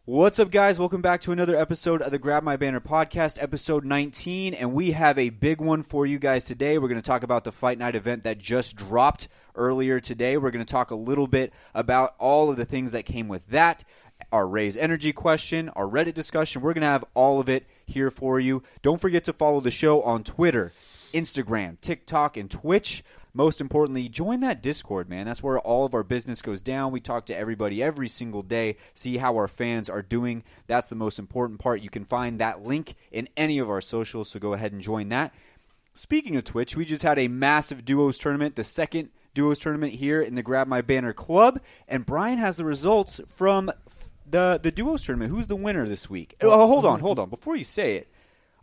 What's up, guys? Welcome back to another episode of the Grab My Banner podcast, episode 19, and we have a big one for you guys today. We're going to talk about the Fight Night event that just dropped earlier today. We're going to talk a little bit about all of the things that came with that, our Raise Energy question, our Reddit discussion. We're going to have all of it here for you. Don't forget to follow the show on Twitter, Instagram, TikTok, and Twitch. Most importantly, join that Discord, man. That's where all of our business goes down. We talk to everybody every single day, see how our fans are doing. That's the most important part. You can find that link in any of our socials, so go ahead and join that. Speaking of Twitch, we just had a massive Duos tournament, the second Duos tournament here in the Grab My Banner Club, and Brian has the results from the Duos tournament. Who's the winner this week? Oh, hold on. Before you say it,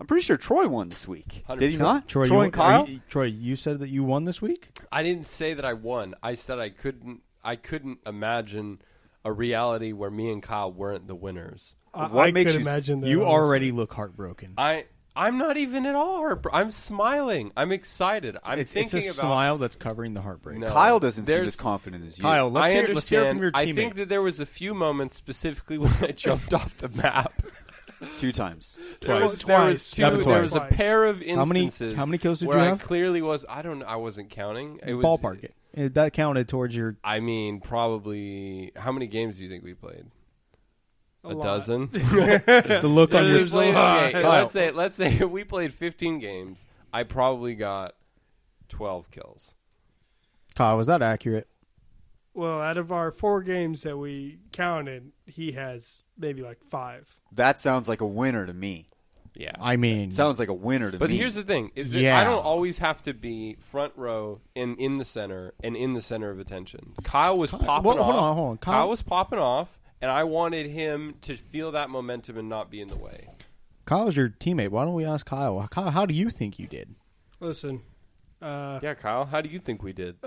I'm pretty sure Troy won this week. 100%. Did he not? Troy and Kyle? Troy, you said that you won this week? I didn't say that I won. I said I couldn't imagine a reality where me and Kyle weren't the winners. I could imagine that. You already look heartbroken. I'm not even at all heartbroken. I'm smiling. I'm excited. It's a smile that's covering the heartbreak. No, Kyle doesn't seem as confident as you. Kyle, let's hear from your teammate. I think that there was a few moments specifically when I jumped off the map. 2 times. There was a pair of instances. How many kills did you where have? I clearly was. I wasn't counting. It was ballpark it. That counted towards your. I mean, probably. How many games do you think we played? A dozen. The look on your face. Let's say we played 15 games. I probably got 12 kills. Kyle, was that accurate? Well, out of our 4 games that we counted, he has maybe like 5. That sounds like a winner to me. Yeah. I mean, sounds like a winner to me. But here's the thing: I don't always have to be front row and in the center of attention. Kyle was popping off. Hold on. Kyle was popping off, and I wanted him to feel that momentum and not be in the way. Kyle's your teammate. Why don't we ask Kyle? Kyle, how do you think you did? Listen. Yeah, Kyle, how do you think we did?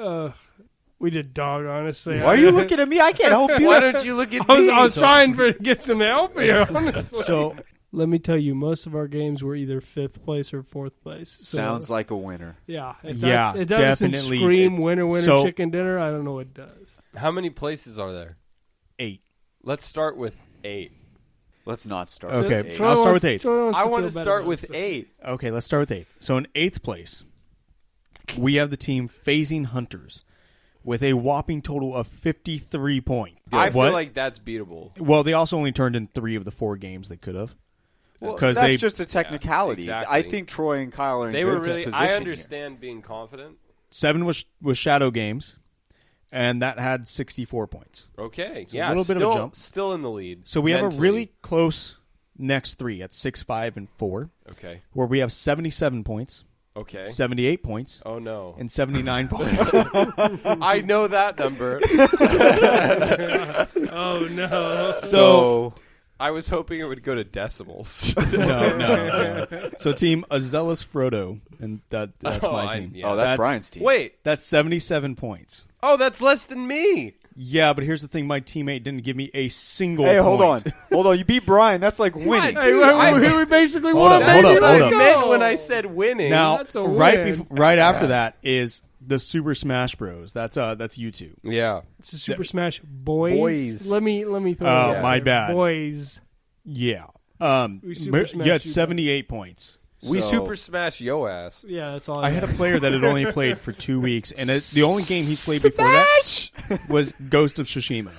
We did dog, honestly. Why are you looking at me? I can't help you. Why don't you look at me? I was trying to get some help here, honestly. So, let me tell you, most of our games were either 5th place or 4th place. So, sounds like a winner. Yeah. If it doesn't definitely scream winner, chicken dinner, I don't know what does. How many places are there? 8. Let's start with 8. Let's not start with 8. Okay, I'll start with 8. I want to start with 8. Okay, let's start with 8. So in 8th place, we have the team Phasing Hunters with a whopping total of 53 points. I feel like that's beatable. Well, they also only turned in 3 of the 4 games they could have. Well, that's just a technicality. Yeah, exactly. I think Troy and Kyle are in good position. I understand being confident. 7 was Shadow Games, and that had 64 points. Okay, so a little bit of a jump. Still in the lead. So we have a really close next 3 at 6, 5, and 4. Okay. Where we have 77 points. Okay. 78 points. Oh, no. And 79 points. I know that number. Oh, no. So I was hoping it would go to decimals. No. So team Azealous Frodo, and that's my team. That's Brian's team. Wait. That's 77 points. Oh, that's less than me. Yeah, but here's the thing. My teammate didn't give me a single point. Hey, hold on. You beat Brian. That's like winning. We basically won. Hold up. Meant when I said winning. Now, right after that is the Super Smash Bros. That's you two. Yeah. It's a Super Smash Boys. Let me throw it out my there. bad. Boys. Yeah. You had 78 points. We Super Smash yo ass. Yeah, that's all I had a player that had only played for 2 weeks, and the only game he's played before that was Ghost of Tsushima.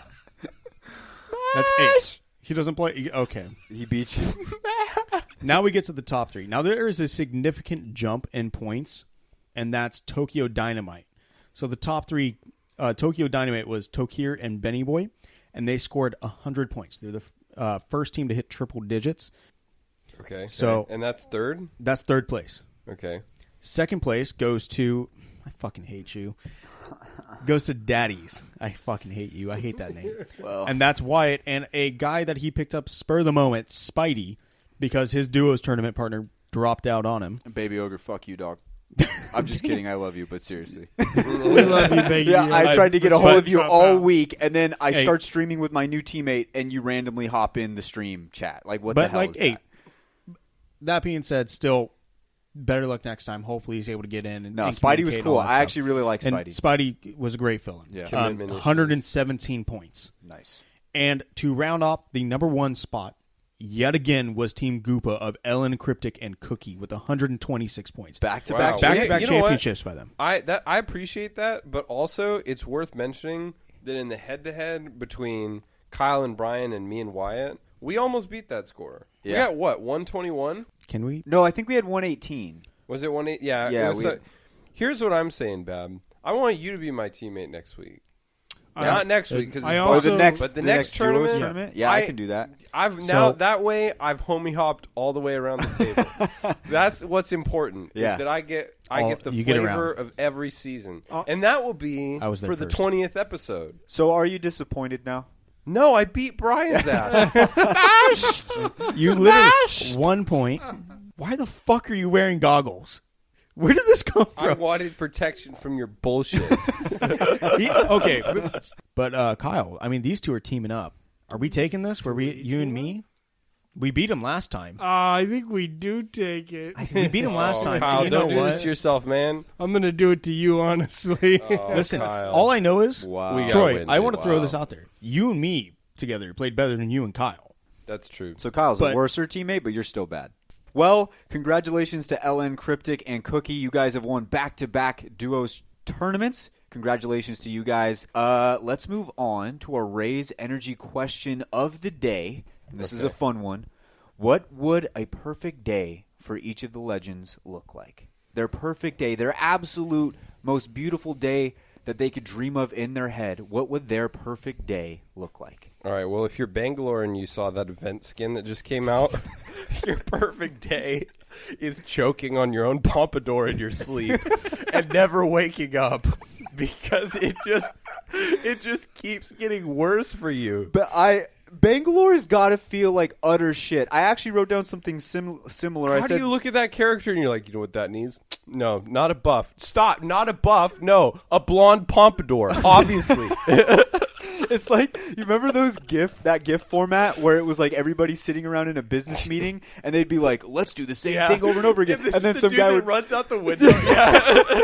That's 8. He doesn't play. Okay. He beat you. Now we get to the top 3. Now there is a significant jump in points, and that's Tokyo Dynamite. So the top 3, Tokyo Dynamite was Tokir and Benny Boy, and they scored 100 points. They're the first team to hit triple digits. Okay. So and that's 3rd? That's 3rd place. Okay. 2nd place goes to... I fucking hate you. Goes to Daddies. I fucking hate you. I hate that name. Well. And that's Wyatt and a guy that he picked up spur of the moment, Spidey, because his duos tournament partner dropped out on him. Baby Ogre, fuck you, dog. I'm just kidding. I love you, but seriously. We love you, baby. Yeah, I tried to get a hold of you all week, and then I start streaming with my new teammate, and you randomly hop in the stream chat. Like, what the hell is that? That being said, still, better luck next time. Hopefully he's able to get in. And Spidey was cool. I actually really like Spidey. And Spidey was a great villain. Yeah. 117 points. Nice. And to round off the number 1 spot, yet again was Team Goopa of Ellen, Cryptic, and Cookie with 126 points. Back-to-back championships by them. I appreciate that, but also it's worth mentioning that in the head-to-head between Kyle and Brian and me and Wyatt, we almost beat that score. Yeah. We got what, 121? Can we? No, I think we had 118. Was it 118? Yeah. Yeah. Here's what I'm saying, Bab. I want you to be my teammate next week. Not next week because the next tournament. Tournament. Yeah, I can do that. That way I've homie hopped all the way around the table. That's what's important. Yeah. Is that I get the flavor of every season, and that will be for the 20th episode. So, are you disappointed now? No, I beat Brian's ass. Smashed. You literally 1 point. Why the fuck are you wearing goggles? Where did this come from? I wanted protection from your bullshit. Okay, but Kyle, I mean, these two are teaming up. Are we taking this? Were we you and me? We beat him last time. I think we do take it. We beat him last time. Kyle, you don't know do what? this to yourself, man. I'm going to do it to you, honestly. Listen, Kyle. all I know is, Troy, I want to throw Wow. this out there. You and me together played better than you and Kyle. That's true. So Kyle's a worser teammate, but you're still bad. Well, congratulations to LN, Cryptic, and Cookie. You guys have won back-to-back duos tournaments. Congratulations to you guys. Let's move on to our Raise Energy question of the day. And this is a fun one. What would a perfect day for each of the legends look like? Their perfect day, their absolute most beautiful day that they could dream of in their head. What would their perfect day look like? All right, well, if you're Bangalore and you saw that event skin that just came out, your perfect day is choking on your own pompadour in your sleep and never waking up because it just keeps getting worse for you. But Bangalore's got to feel like utter shit. I actually wrote down something similar. How do you look at that character and you're like, you know what that needs? No, not a buff. Stop, not a buff. No, a blonde pompadour, obviously. It's like, you remember that GIF format where it was like everybody sitting around in a business meeting and they'd be like, let's do the same thing over and over again. And then some guy runs out the window. Yeah.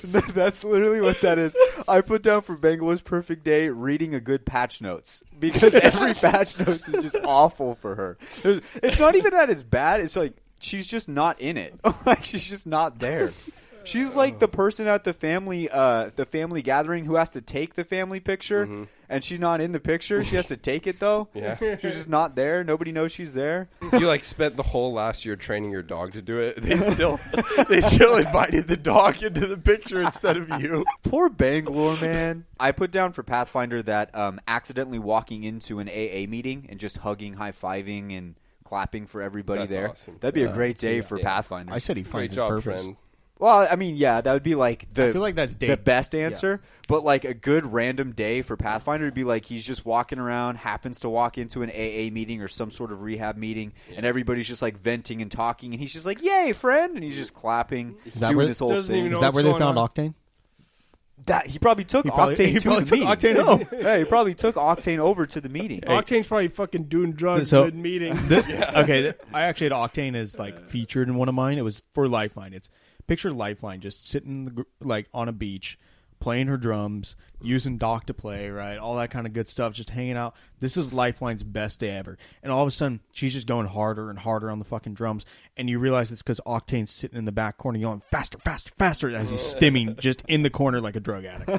That's literally what that is. I put down for Bangalore's perfect day reading a good patch notes because every patch notes is just awful for her. It's not even that it's bad. It's like she's just not in it. Like she's just not there. She's like the person at the family gathering who has to take the family picture, and she's not in the picture. She has to take it though. Yeah, she's just not there. Nobody knows she's there. You like spent the whole last year training your dog to do it. They still invited the dog into the picture instead of you. Poor Bangalore, man. I put down for Pathfinder that accidentally walking into an AA meeting and just hugging, high-fiving, and clapping for everybody there. Awesome. That'd be a great day for Pathfinder. I said he Great finds job, his purpose. friend. Well, I mean, yeah, that would be like I feel like that's the best answer. But like a good random day for Pathfinder would be like he's just walking around, happens to walk into an AA meeting or some sort of rehab meeting, and everybody's just like venting and talking, and he's just like, "Yay, friend!" and he's just clapping, doing this whole thing. Is that where they found Octane? That he probably took Octane to the meeting. Octane home. Yeah, he probably took Octane over to the meeting. Octane's probably fucking doing drugs So- mid meetings. Okay, I actually had Octane as like featured in one of mine. It was for Lifeline. It's picture Lifeline just sitting like on a beach, playing her drums, using Doc to play, right? All that kind of good stuff, just hanging out. This is Lifeline's best day ever. And all of a sudden, she's just going harder and harder on the fucking drums. And you realize it's because Octane's sitting in the back corner yelling, faster, faster, faster, as he's stimming just in the corner like a drug addict.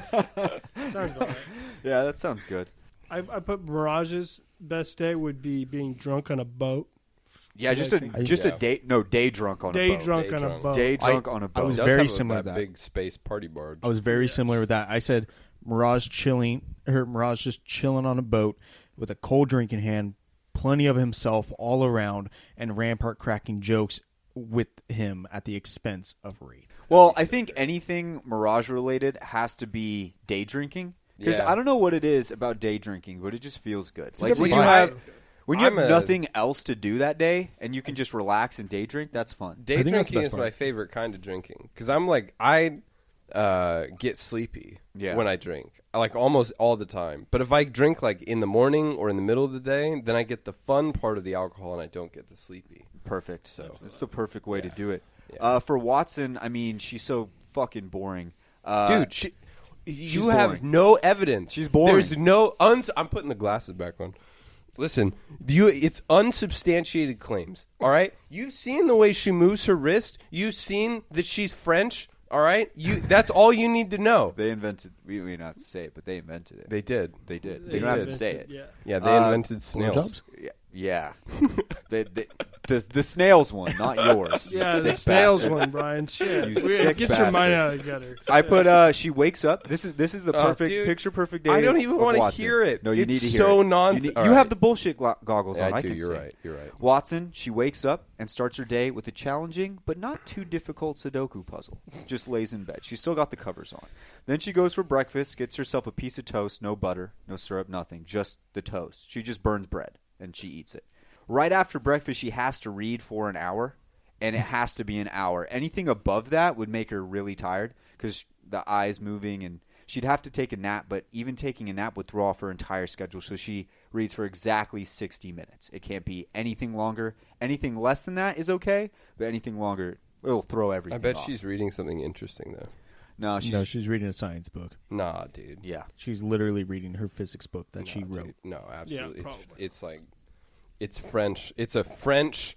Sounds all right. Yeah, that sounds good. I put Mirage's best day would be being drunk on a boat. Yeah, just a day drunk on a boat. Day drunk on a boat. Day drunk on a boat. I was Does very have similar to that that. big space party barge. I was very similar with that. I said Mirage just chilling on a boat with a cold drink in hand, plenty of himself all around, and Rampart cracking jokes with him at the expense of Wraith. Well, I think anything Mirage related has to be day drinking because I don't know what it is about day drinking, but it just feels good. Like when you have nothing else to do that day and you can just relax and day drink, that's fun. Day drinking is my favorite kind of drinking because I'm like I get sleepy when I drink, like almost all the time. But if I drink like in the morning or in the middle of the day, then I get the fun part of the alcohol and I don't get the sleepy. Perfect. So it's the perfect way to do it. For Watson, I mean, she's so fucking boring. Dude, You have boring. no evidence. She's boring. There's no. I'm putting the glasses back on. Listen, it's unsubstantiated claims. All right, you've seen the way she moves her wrist. You've seen that she's French. All right, that's all you need to know. They invented. We may not have to say it, but they invented it. They did. They did. They They don't have to invented- say it. Yeah. Yeah, they invented snails. Blowjobs? Yeah. The snails one, not yours. you Yeah, the sick snails bastard. one, Brian. Shit. You sick Get your mind bastard. out of the gutter. I put. She wakes up. This is the Oh, perfect dude, picture perfect day. I don't even of wanna Watson. hear it. No, you It's need to hear so it. nonsense. You, All you right. have the bullshit goggles Yeah, on. I do. can You're see. right. You're right. Watson, she wakes up and starts her day with a challenging but not too difficult Sudoku puzzle. Just lays in bed. She's still got the covers on. Then she goes for breakfast, gets herself a piece of toast, no butter, no syrup, nothing, just the toast. She just burns bread and she eats it. Right after breakfast, she has to read for an hour, and it has to be an hour. Anything above that would make her really tired because the eyes moving, and she'd have to take a nap, but even taking a nap would throw off her entire schedule. So she reads for exactly 60 minutes. It can't be anything longer. Anything less than that is okay, but anything longer, it'll throw everything I bet off. she's reading something interesting though. No, she's reading a science book. Nah, dude. yeah. She's literally reading her physics book that she No, wrote. dude. No, absolutely. probably. It's like it's French. It's a French,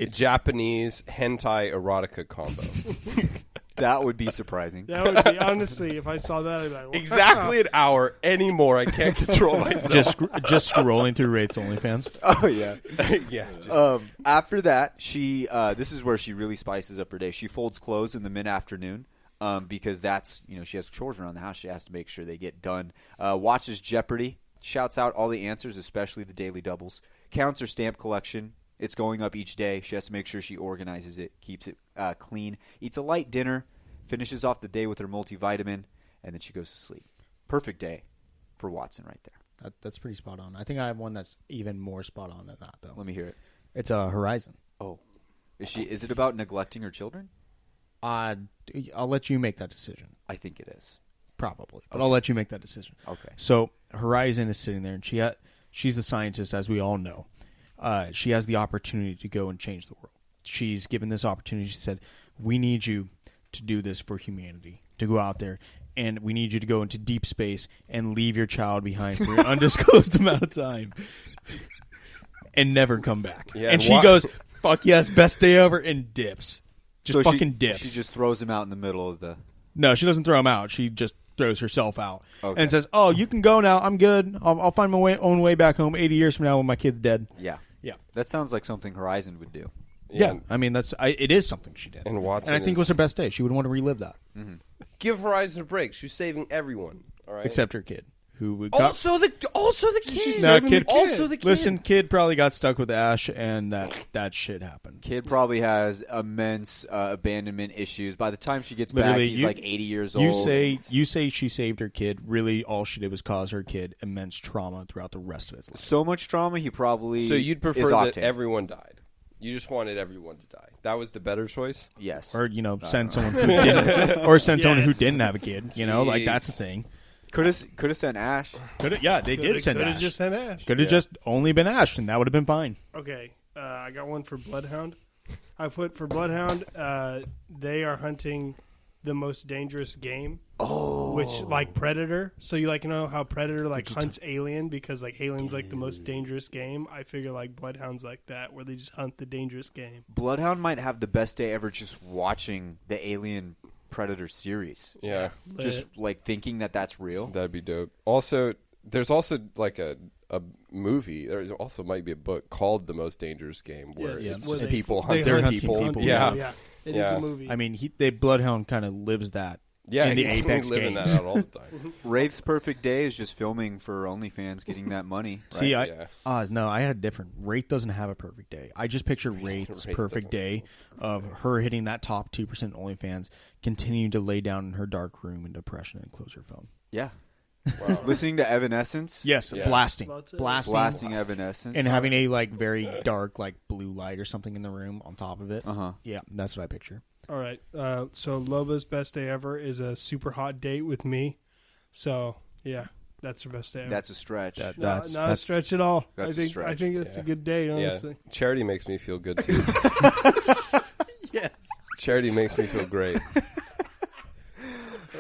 Japanese hentai erotica combo. That would be surprising. That would be, honestly, if I saw that, I'd be like, wow. Exactly an hour anymore. I can't control myself. Just scrolling through Rate's OnlyFans. Oh, yeah. yeah. Just, After that, she this is where she really spices up her day. She folds clothes in the mid-afternoon because that's, she has chores around the house. She has to make sure they get done. Watches Jeopardy, shouts out all the answers, especially the daily doubles. Counts her stamp collection. It's going up each day. She has to make sure she organizes it, keeps it clean, eats a light dinner, finishes off the day with her multivitamin, and then she goes to sleep. Perfect day for Watson right there. That's pretty spot on. I think I have one that's even more spot on than that, though. Let me hear it. It's Horizon. Oh. Is it about neglecting her children? I'll let you make that decision. I think it is. Probably. But I'll let you make that decision. Okay. So Horizon is sitting there, and she's the scientist, as we all know. She has the opportunity to go and change the world. She's given this opportunity. She said, we need you to do this for humanity, to go out there, and we need you to go into deep space and leave your child behind for an undisclosed amount of time and never come back. Yeah, and and she goes, fuck yes, best day ever, and dips. Just So fucking dips. She just throws him out in the middle of the... No, she doesn't throw him out. She just throws herself out Okay. and says, "Oh, you can go now. I'm good. I'll find my own way back home 80 years from now when my kid's dead." Yeah. Yeah. That sounds like something Horizon would do. Yeah. I mean, it is something she did. And Watson I think it was is- her best day. She would want to relive that. Give Horizon a break. She's saving everyone. All right. Except her kid, who also the kid. No, kid. Also the kid. Listen, kid probably got stuck with Ash, and that shit happened. Kid probably has immense abandonment issues. By the time she gets back, Literally, he's like 80 years You old. say she saved her kid. Really, all she did was cause her kid immense trauma throughout the rest of his life. So much trauma, he probably So you'd is prefer that Octane. everyone died. You just wanted everyone to die. That was the better choice. Yes. Or send someone who didn't, or send someone who Yes. didn't have a kid. Like that's the Jeez. thing. Could have sent Ash. Yeah, they did send Could have Ash. just sent Ash. Could have just only been Ash, and that would have been fine. Okay, I got one for Bloodhound. I put for Bloodhound, they are hunting the most dangerous game. Oh. Which, like Predator. So you know how Predator hunts Alien because Alien's the most dangerous game? I figure Bloodhound's like that, where they just hunt the dangerous game. Bloodhound might have the best day ever just watching the Alien Predator series. Yeah. Just thinking that that's real. That'd be dope. Also, there's also a movie. There also might be a book called The Most Dangerous Game, where Yes. it's Where just they- people they hunting They're hunt hunting people. people. Yeah. It is a movie. I mean, Bloodhound kind of lives that Yeah, in the he's Apex living games. that out all the time. Wraith's perfect day is just filming for OnlyFans, getting that money. Right? See, Yeah. No, I had a different. Wraith doesn't have a perfect day. I just picture Wraith's Wraith perfect doesn't. day of her hitting that top 2% OnlyFans, continuing to lay down in her dark room in depression and close her phone. Yeah. Wow. Listening to Evanescence. Yes, Yeah. blasting, That's it. Blasting Evanescence. and having a very dark blue light or something in the room on top of it. Uh-huh. Yeah, that's what I picture. All right. So Loba's best day ever is a super hot date with me. So yeah, that's her best day ever. That's a stretch. not a stretch at all. That's a I stretch. think that's a good date. Yeah. Honestly. Charity makes me feel good too. Yes. Charity makes me feel great.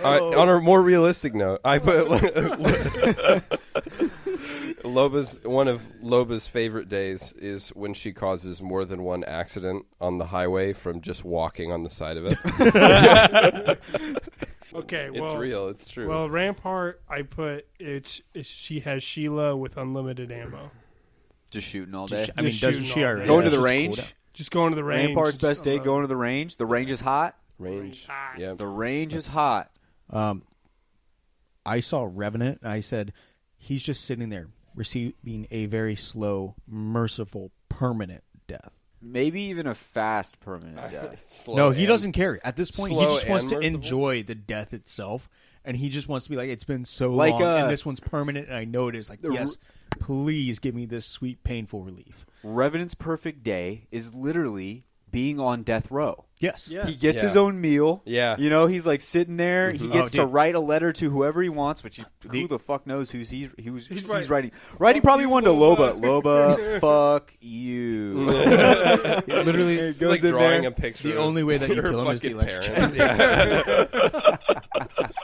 On a more realistic note, I put one of Loba's favorite days is when she causes more than one accident on the highway from just walking on the side of it. Okay, well, It's real. It's true. Well, Rampart, I put she has Sheila with unlimited ammo. Just shooting all day. I mean, Just doesn't shooting she all already? day. Going to That's the just range. cool. Just going to the range. Rampart's best day. Just Going to the range. The range is hot. Range. Yeah. The range is hot. I saw Revenant, and I said, he's just sitting there receiving a very slow, merciful, permanent death. Maybe even a fast permanent death. Slow No, he and- doesn't care. At this point, he slow just wants and to merciful? enjoy the death itself, and he just wants to be like, it's been so Like, long, and this one's permanent, and I know it is. Like, yes, please give me this sweet, painful relief. Revenant's perfect day is literally being on death row. Yes. Yes. He gets Yeah. his own meal. Yeah. You know, he's like sitting there. He gets Oh, to dude. write a letter to whoever he wants, which who the fuck knows who's he's right. writing. Writing probably one to Loba. Loba, fuck you. Literally, It goes like in drawing there. a picture. The only way that you of kill him is the fucking electric parents.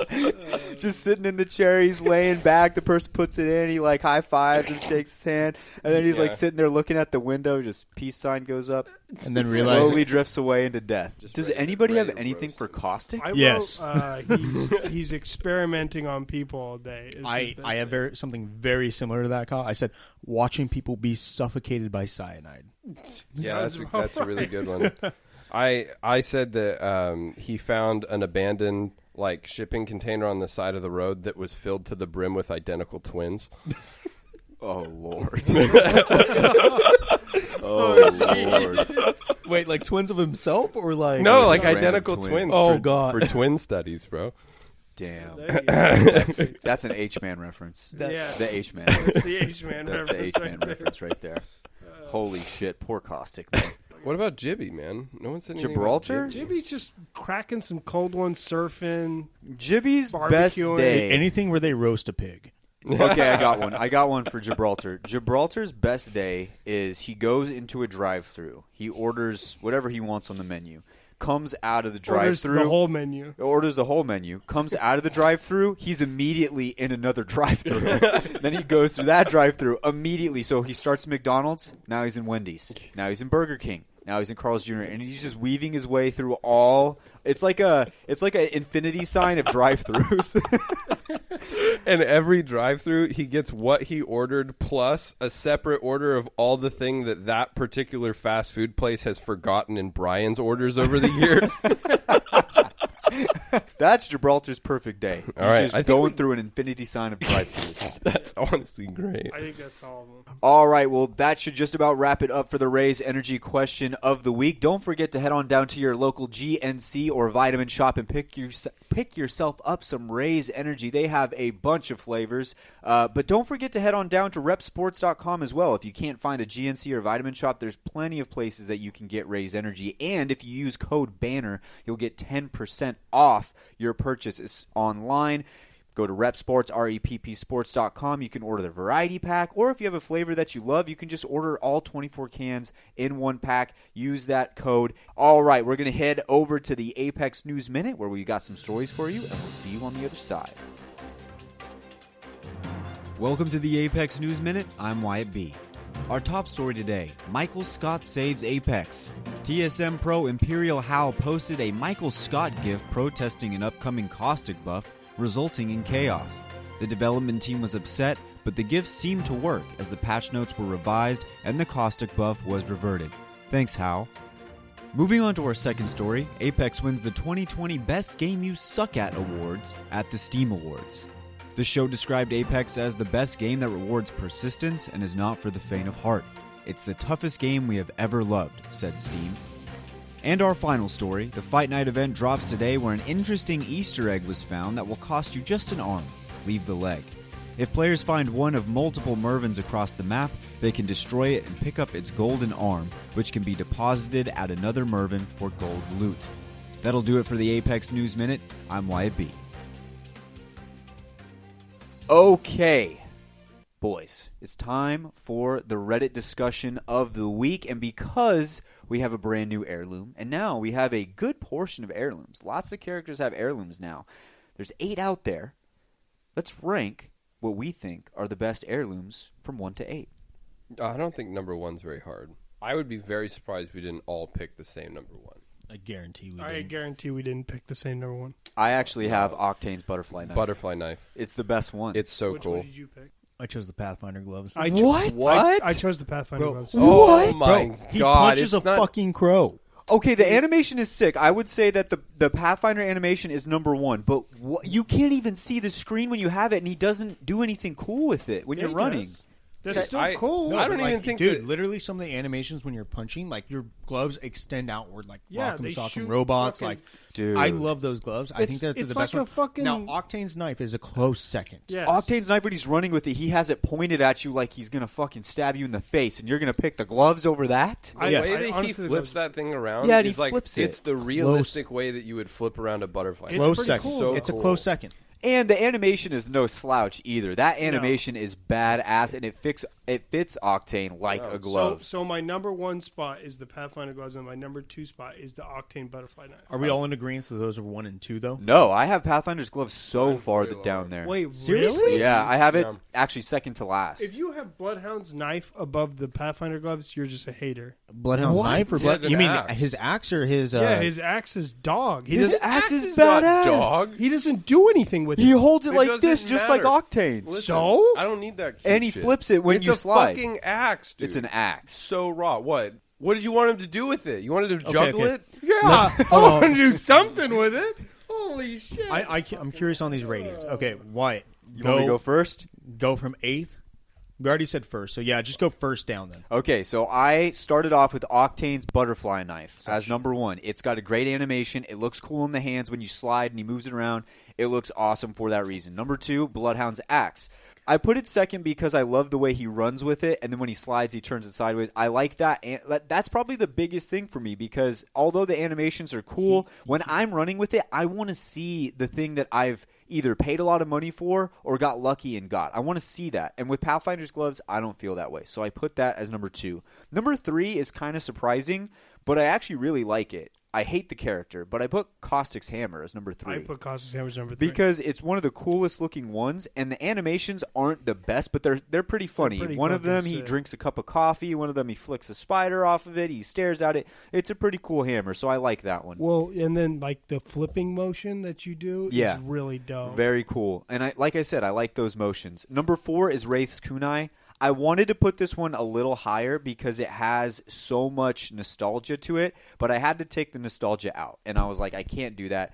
Yeah. Just sitting in the chair, he's laying back. The person puts it in. He like high fives and shakes his hand, and then he's like Yeah. sitting there looking at the window. Just peace sign goes up, and then slowly realize drifts away into death. Does ready to- anybody have ready to anything roast for him. caustic? I Yes. wrote, he's experimenting on people all day. is his I best have thing. something very similar to that, Kyle. I said watching people be suffocated by cyanide. Yeah, Sounds that's a really right. good one. I said that he found an abandoned like shipping container on the side of the road that was filled to the brim with identical twins. Oh Lord! Oh Lord! Wait, like twins of himself, or like No, like Random identical twins. twins. Oh, for, God. for twin studies, bro. Damn, There you go. that's an H man reference. Yeah. The H man. That's the H-Man That's the H reference man right there. reference right there. Holy shit! Poor caustic. Man. What about Jibby, man? No one said anything Gibraltar? about Jibby. Jibby's just cracking some cold ones, surfing. Jibby's best Barbecuing. day. anything where they roast a pig. Okay, I got one. I got one for Gibraltar. Gibraltar's best day is he goes into a drive-through. He orders whatever he wants on the menu. Comes out of the Orders drive-through. the whole menu. Orders the whole menu. Comes out of the drive-through. He's immediately in another drive-through. Then he goes through that drive-through immediately. So he starts McDonald's. Now he's in Wendy's. Now he's in Burger King. Now he's in Carl's Jr. And he's just weaving his way through all. It's like a infinity sign of drive-throughs. And every drive-through, he gets what he ordered plus a separate order of all the thing that particular fast food place has forgotten in Brian's orders over the years. That's Gibraltar's perfect day. He's All right, just I think going through an infinity sign of drive-throughs. That's honestly great. I think that's all of them. All right, well, that should just about wrap it up for the Raise Energy question of the week. Don't forget to head on down to your local GNC or Vitamin Shop and pick yourself up some Raise Energy. They have a bunch of flavors. But don't forget to head on down to repsports.com as well. If you can't find a GNC or Vitamin Shop, there's plenty of places that you can get Raise Energy. And if you use code BANNER, you'll get 10% off your purchases online. Go to reppsports.com. You can order the variety pack, or if you have a flavor that you love, you can just order all 24 cans in one pack. Use that code. All right, we're going to head over to the Apex News Minute, where we got some stories for you, and we'll see you on the other side. Welcome to the Apex News Minute. I'm Wyatt B. Our top story today, Michael Scott saves Apex. TSM Pro Imperial Hal posted a Michael Scott GIF protesting an upcoming caustic buff, resulting in chaos. The development team was upset, but the GIF seemed to work as the patch notes were revised and the caustic buff was reverted. Thanks, Hal. Moving on to our second story, Apex wins the 2020 Best Game You Suck At Awards at the Steam Awards. The show described Apex as the best game that rewards persistence and is not for the faint of heart. It's the toughest game we have ever loved, said Steam. And our final story, the Fight Night event drops today where an interesting Easter egg was found that will cost you just an arm. Leave the leg. If players find one of multiple Mervins across the map, they can destroy it and pick up its golden arm, which can be deposited at another Mervin for gold loot. That'll do it for the Apex News Minute. I'm Wyatt B. Okay, boys, it's time for the Reddit discussion of the week, and because we have a brand new heirloom, and now we have a good portion of heirlooms. Lots of characters have heirlooms now. There's 8 out there. Let's rank what we think are the best heirlooms from 1 to 8. I don't think number 1's very hard. I would be very surprised if we didn't all pick the same number 1. I guarantee we I didn't. guarantee we didn't pick the same number 1. I actually have Octane's butterfly knife. Butterfly knife. It's the best one. It's so Which cool. one did you pick? I chose the Pathfinder gloves. What? I chose the Pathfinder Bro, gloves. Oh my Bro, he god! punches it's a not- fucking crow. Okay, the animation is sick. I would say that the Pathfinder animation is number 1, but you can't even see the screen when you have it, and he doesn't do anything cool with it when Yeah, you're he running. does. They're still cool. No, I but, don't even think dude. that- Literally, some of the animations when you're punching, like your gloves extend outward, like Yeah, Rock'em they Sock'em shoot Robots. fucking- Like, Dude. I love those gloves. I think they're it's the best like a one. fucking- Now, Octane's knife is a close second. Yes. Octane's knife, when he's running with it, he has it pointed at you like he's going to fucking stab you in the face, and you're going to pick the gloves over that? The Yes. way that he honestly, flips that thing around Yeah, and he is like flips it. it's the realistic way that you would flip around a butterfly. It's Close pretty second. cool. So It's a cool. close second. And the animation is no slouch either. That animation is badass, and it fits Octane like a glove. So my number 1 spot is the Pathfinder gloves, and my number 2 spot is the Octane butterfly knife. Are we all in agreement that those are 1 and 2, though? No, I have Pathfinder's gloves so far way down lower. there. Wait, Seriously? really? Yeah, I have it Yeah. actually second to last. If you have Bloodhound's knife above the Pathfinder gloves, you're just a hater. Bloodhound's What? knife or He has blood? an You mean axe. his axe or his? Yeah, his axe is dog. He His doesn't. axe is not badass. dog. He doesn't do anything with He it. holds it It like doesn't this, just like matter. Octane's. Listen, So? I don't need that. Cute And he shit. flips it when it's you a slide. fucking axe, dude. It's an axe. So raw. What? What did you want him to do with it? You wanted to Okay, juggle okay. it? Yeah, I hold on. want to do something with it. Holy shit! I'm curious on these ratings. Okay, Wyatt, You want me to go first? Go from 8th. We already said first, so yeah, just go first down then. Okay, so I started off with Octane's butterfly knife as number 1. It's got a great animation. It looks cool in the hands when you slide and he moves it around. It looks awesome for that reason. Number 2, Bloodhound's axe. I put it second because I love the way he runs with it, and then when he slides, he turns it sideways. I like that. And that's probably the biggest thing for me because although the animations are cool, when I'm running with it, I want to see the thing that I've either paid a lot of money for or got lucky and got. I want to see that. And with Pathfinder's gloves, I don't feel that way. So I put that as number 2. Number 3 is kind of surprising, but I actually really like it. I hate the character, but I put Caustic's hammer as number 3. I put Costas Hammer's number 3 because it's one of the coolest looking ones, and the animations aren't the best, but they're pretty funny. pretty One of them, fucking he sick. drinks a cup of coffee. One of them, he flicks a spider off of it. He stares at it. It's a pretty cool hammer, so I like that one. Well, and then like the flipping motion that you do Yeah. is really dope. Very cool. And like I said, I like those motions. Number 4 is Wraith's Kunai. I wanted to put this one a little higher because it has so much nostalgia to it, but I had to take the nostalgia out. And I was like, I can't do that.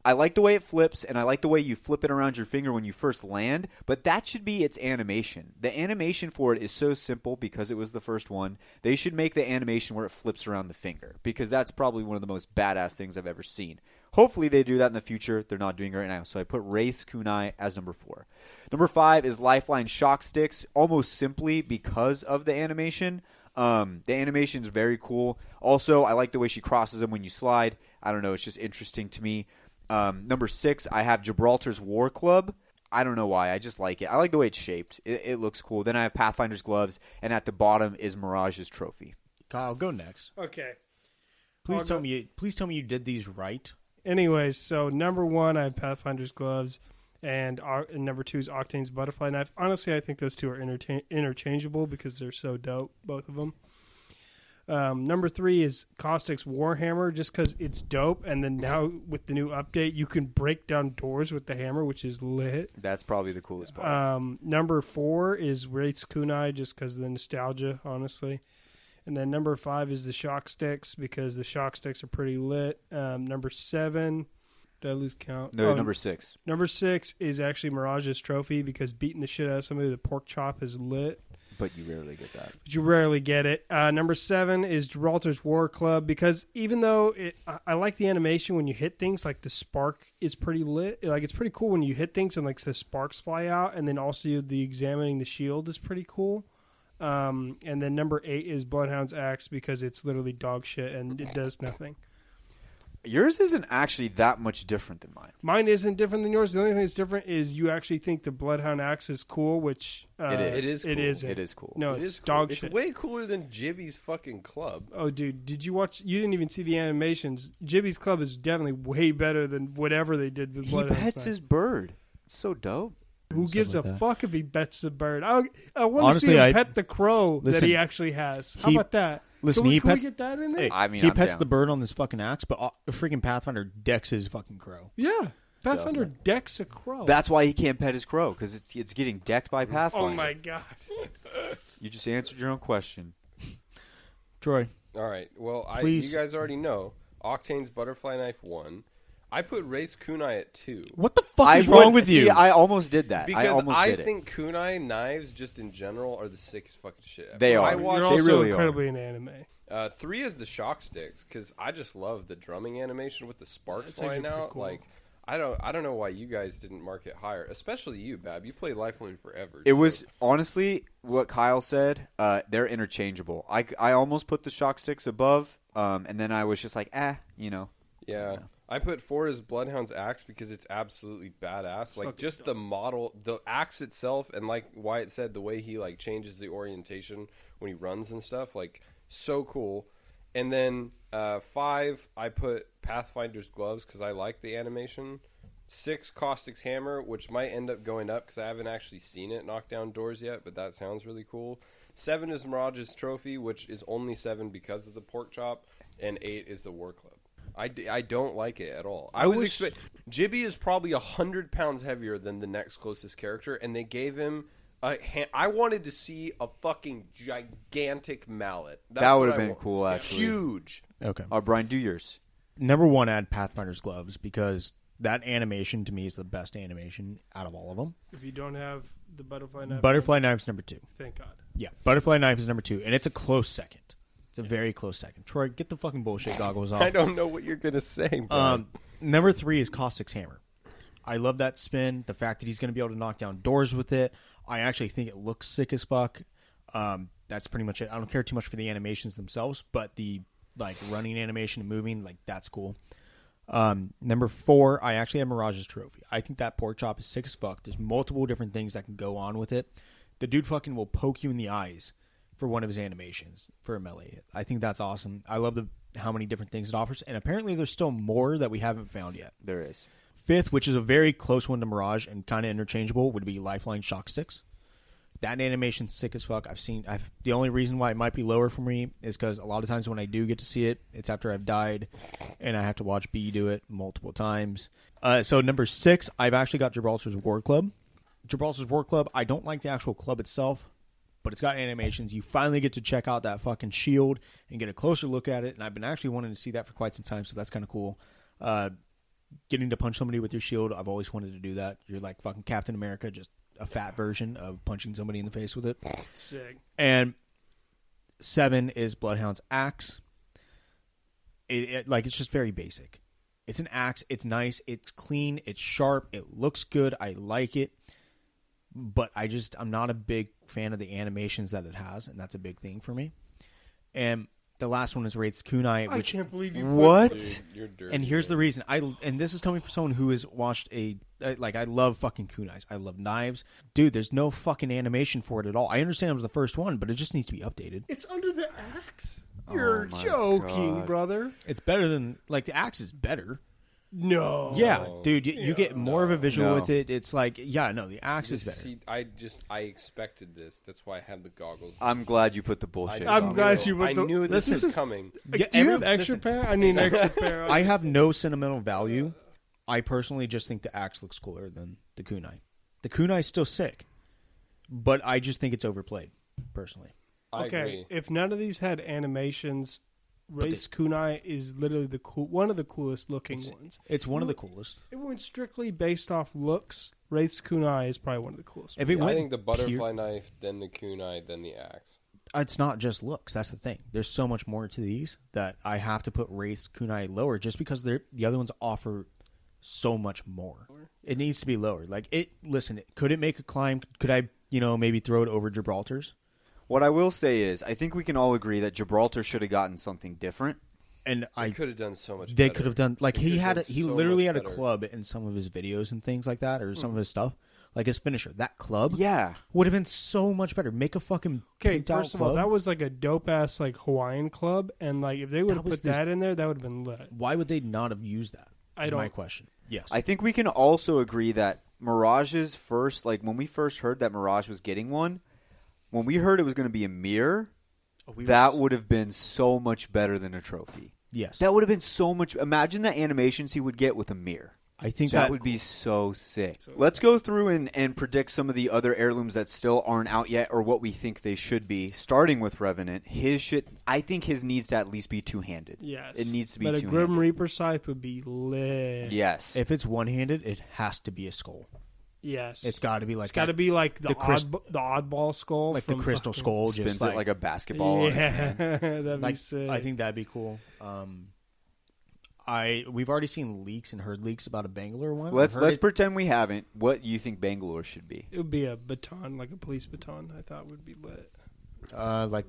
I like the way it flips, and I like the way you flip it around your finger when you first land, but that should be its animation. The animation for it is so simple because it was the first one. They should make the animation where it flips around the finger because that's probably one of the most badass things I've ever seen. Hopefully they do that in the future. They're not doing it right now. So I put Wraith's Kunai as number 4. Number 5 is Lifeline Shock Sticks, almost simply because of the animation. The animation is very cool. Also, I like the way she crosses them when you slide. I don't know. It's just interesting to me. Number 6, I have Gibraltar's War Club. I don't know why. I just like it. I like the way it's shaped. It looks cool. Then I have Pathfinder's Gloves, and at the bottom is Mirage's Trophy. Kyle, go next. Okay. Please I'll tell go- me. Please tell me you did these right. Anyways, so number 1, I have Pathfinder's gloves, and number 2 is Octane's butterfly knife. Honestly, I think those two are interchangeable because they're so dope, both of them. Number 3 is Caustic's Warhammer, just because it's dope. And then now with the new update, you can break down doors with the hammer, which is lit. That's probably the coolest part. Number 4 is Wraith's Kunai, just because of the nostalgia, honestly. And then number 5 is the Shock Sticks, because the Shock Sticks are pretty lit. Number 7, did I lose count? No, number 6. Number 6 is actually Mirage's Trophy, because beating the shit out of somebody with a pork chop is lit. But you rarely get that. But you rarely get it. Number 7 is Gibraltar's War Club, because even though I like the animation when you hit things, like the spark is pretty lit. Like, it's pretty cool when you hit things and like the sparks fly out, and then also the examining the shield is pretty cool. And then number 8 is Bloodhound's Axe, because it's literally dog shit and it does nothing. Yours isn't actually that much different than mine. Mine isn't different than yours. The only thing that's different is you actually think the Bloodhound axe is cool, which It is. It is cool. It isn't. It is cool. No, It it's is cool. dog It's shit. way cooler than Jibby's fucking club. Oh, dude, did you watch? You didn't even see the animations. Jibby's Club is definitely way better than whatever they did with He Bloodhound. pets his bird. It's so dope. Who Stuff gives like a that. fuck if he bets the bird? I want to Honestly, see him I- pet the crow that Listen, he actually has. How he- about that? listen, can we, he can we pets- get that in there? Hey, I mean, he I'm pets down. the bird on this fucking axe, but freaking Pathfinder decks his fucking crow. Yeah, Pathfinder decks a crow. That's why he can't pet his crow, because it's getting decked by Pathfinder. oh my god! You just answered your own question. Troy, All right. Well, Please. you guys already know. Octane's Butterfly Knife 1. I put Wraith's Kunai at 2. what the fuck is wrong with you? See, I almost did that. Because I almost did think kunai knives, just in general, are the sickest fucking shit ever. They I are. watched, You're They also really are. incredibly in anime. 3 is the shock sticks, because I just love the drumming animation with the sparks That's actually flying pretty out. cool. Like, I don't know why you guys didn't mark it higher, especially you, Bab. You played Lifeline forever. It so- was honestly what Kyle said. They're interchangeable. I almost put the shock sticks above, and then I was just like, you know. Yeah. I put 4 as Bloodhound's axe because it's absolutely badass. Like, Fucking just dope. the model, the axe itself, and like Wyatt said, the way he like changes the orientation when he runs and stuff, like, so cool. And then 5, I put Pathfinder's gloves because I like the animation. 6, Caustic's hammer, which might end up going up because I haven't actually seen it knock down doors yet, but that sounds really cool. 7 is Mirage's trophy, which is only 7 because of the pork chop, and 8 is the war club. I don't like it at all. I was wish- Jibby is probably 100 pounds heavier than the next closest character, and they gave him a I wanted to see a fucking gigantic mallet. That's That what would have I been want. cool, actually. Huge. Okay. Brian, do yours. Number 1, add Pathfinder's gloves because that animation to me is the best animation out of all of them. If you don't have the butterfly knife, Butterfly knife's number 2. thank God. Yeah, butterfly knife is number 2, and it's a close second. It's a very close second. Troy, get the fucking bullshit goggles off. I don't know what you're gonna say, bro. Number 3 is Caustic's hammer. I love that spin. The fact that he's going to be able to knock down doors with it. I actually think it looks sick as fuck. That's pretty much it. I don't care too much for the animations themselves, but the like running animation and moving, like that's cool. Number 4, I actually have Mirage's trophy. I think that pork chop is sick as fuck. There's multiple different things that can go on with it. The dude fucking will poke you in the eyes for one of his animations for a melee hit. I think that's awesome. I love how many different things it offers, and apparently there's still more that we haven't found yet. There is. 5th, which is a very close one to Mirage and kind of interchangeable, would be Lifeline Shock Sticks. That animation's sick as fuck. The only reason why it might be lower for me is because a lot of times when I do get to see it, it's after I've died, and I have to watch B do it multiple times. So number 6, I've actually got Gibraltar's War Club. Gibraltar's War Club, I don't like the actual club itself, but it's got animations. You finally get to check out that fucking shield and get a closer look at it, and I've been actually wanting to see that for quite some time, so that's kind of cool. Getting to punch somebody with your shield, I've always wanted to do that. You're like fucking Captain America, just a fat version of punching somebody in the face with it. Sick. And 7 is Bloodhound's axe. It's just very basic. It's an axe. It's nice. It's clean. It's sharp. It looks good. I like it. But I'm not a big fan of the animations that it has, and that's a big thing for me. And the last one is Wraith's Kunai, I which can't believe you. What? Dude, you're dirty. and here's the reason. And this is coming from someone who has watched I love fucking kunais. I love knives. Dude, there's no fucking animation for it at all. I understand it was the first one, but it just needs to be updated. It's under the axe. You're my joking, God. brother. It's better than, the axe is better. No. Yeah, dude, you get more of a visual No. with it. It's the axe is better. See, I expected this. That's why I have the goggles. I'm glad you put the bullshit. I'm on. glad you put I the- knew this This was is- coming. Do you have an extra pair? I need an extra pair. I have no sentimental value. I personally just think the axe looks cooler than the kunai. The kunai is still sick, but I just think it's overplayed, personally. I Okay, agree. if none of these had animations, Race Kunai is literally one of the coolest looking ones. It's one of the coolest. If it went strictly based off looks, Race Kunai is probably one of the coolest. If it I went think the butterfly pure- knife, then the kunai, then the axe. it's not just looks. That's the thing. There's so much more to these that I have to put Wraith Kunai lower just because the other ones offer so much more. It needs to be lower. Listen, could it make a climb? Could I, maybe throw it over Gibraltar's? What I will say is, I think we can all agree that Gibraltar should have gotten something different. and They could have done so much. They better. could have done like he so literally much had a better. club in some of his videos and things like that, or some of his stuff, like his finisher. That club, Yeah. would have been so much better. Make a fucking Okay, pimped out first of all, club. that was like a dope ass like Hawaiian club, and like if they would have That was put that in there, that would have been lit. Why would they not have used that? I Is my don't- question. Yes, I think we can also agree that Mirage's first, like when we first heard that Mirage was getting one, when we heard it was going to be a mirror, that would have been so much better than a trophy. yes. That would have been so much. Imagine the animations he would get with a mirror. I think That would be so sick. Let's go through and predict some of the other heirlooms that still aren't out yet, or what we think they should be. Starting with Revenant, I think his needs to at least be two-handed. Yes, It needs to be But a two-handed. Grim Reaper scythe would be lit. Yes. if it's one-handed, it has to be a skull. Yes, It's got to be like it's got to that- be like the the oddball skull, like the from crystal fucking- skull, Spins just it like a basketball on his hand. Yeah, that'd be like sick. I think that'd be cool. We've already seen leaks and heard leaks about a Bangalore one. Let's I've heard it- pretend we haven't. What you think Bangalore should be? it would be a baton, like a police baton. I thought would be lit. like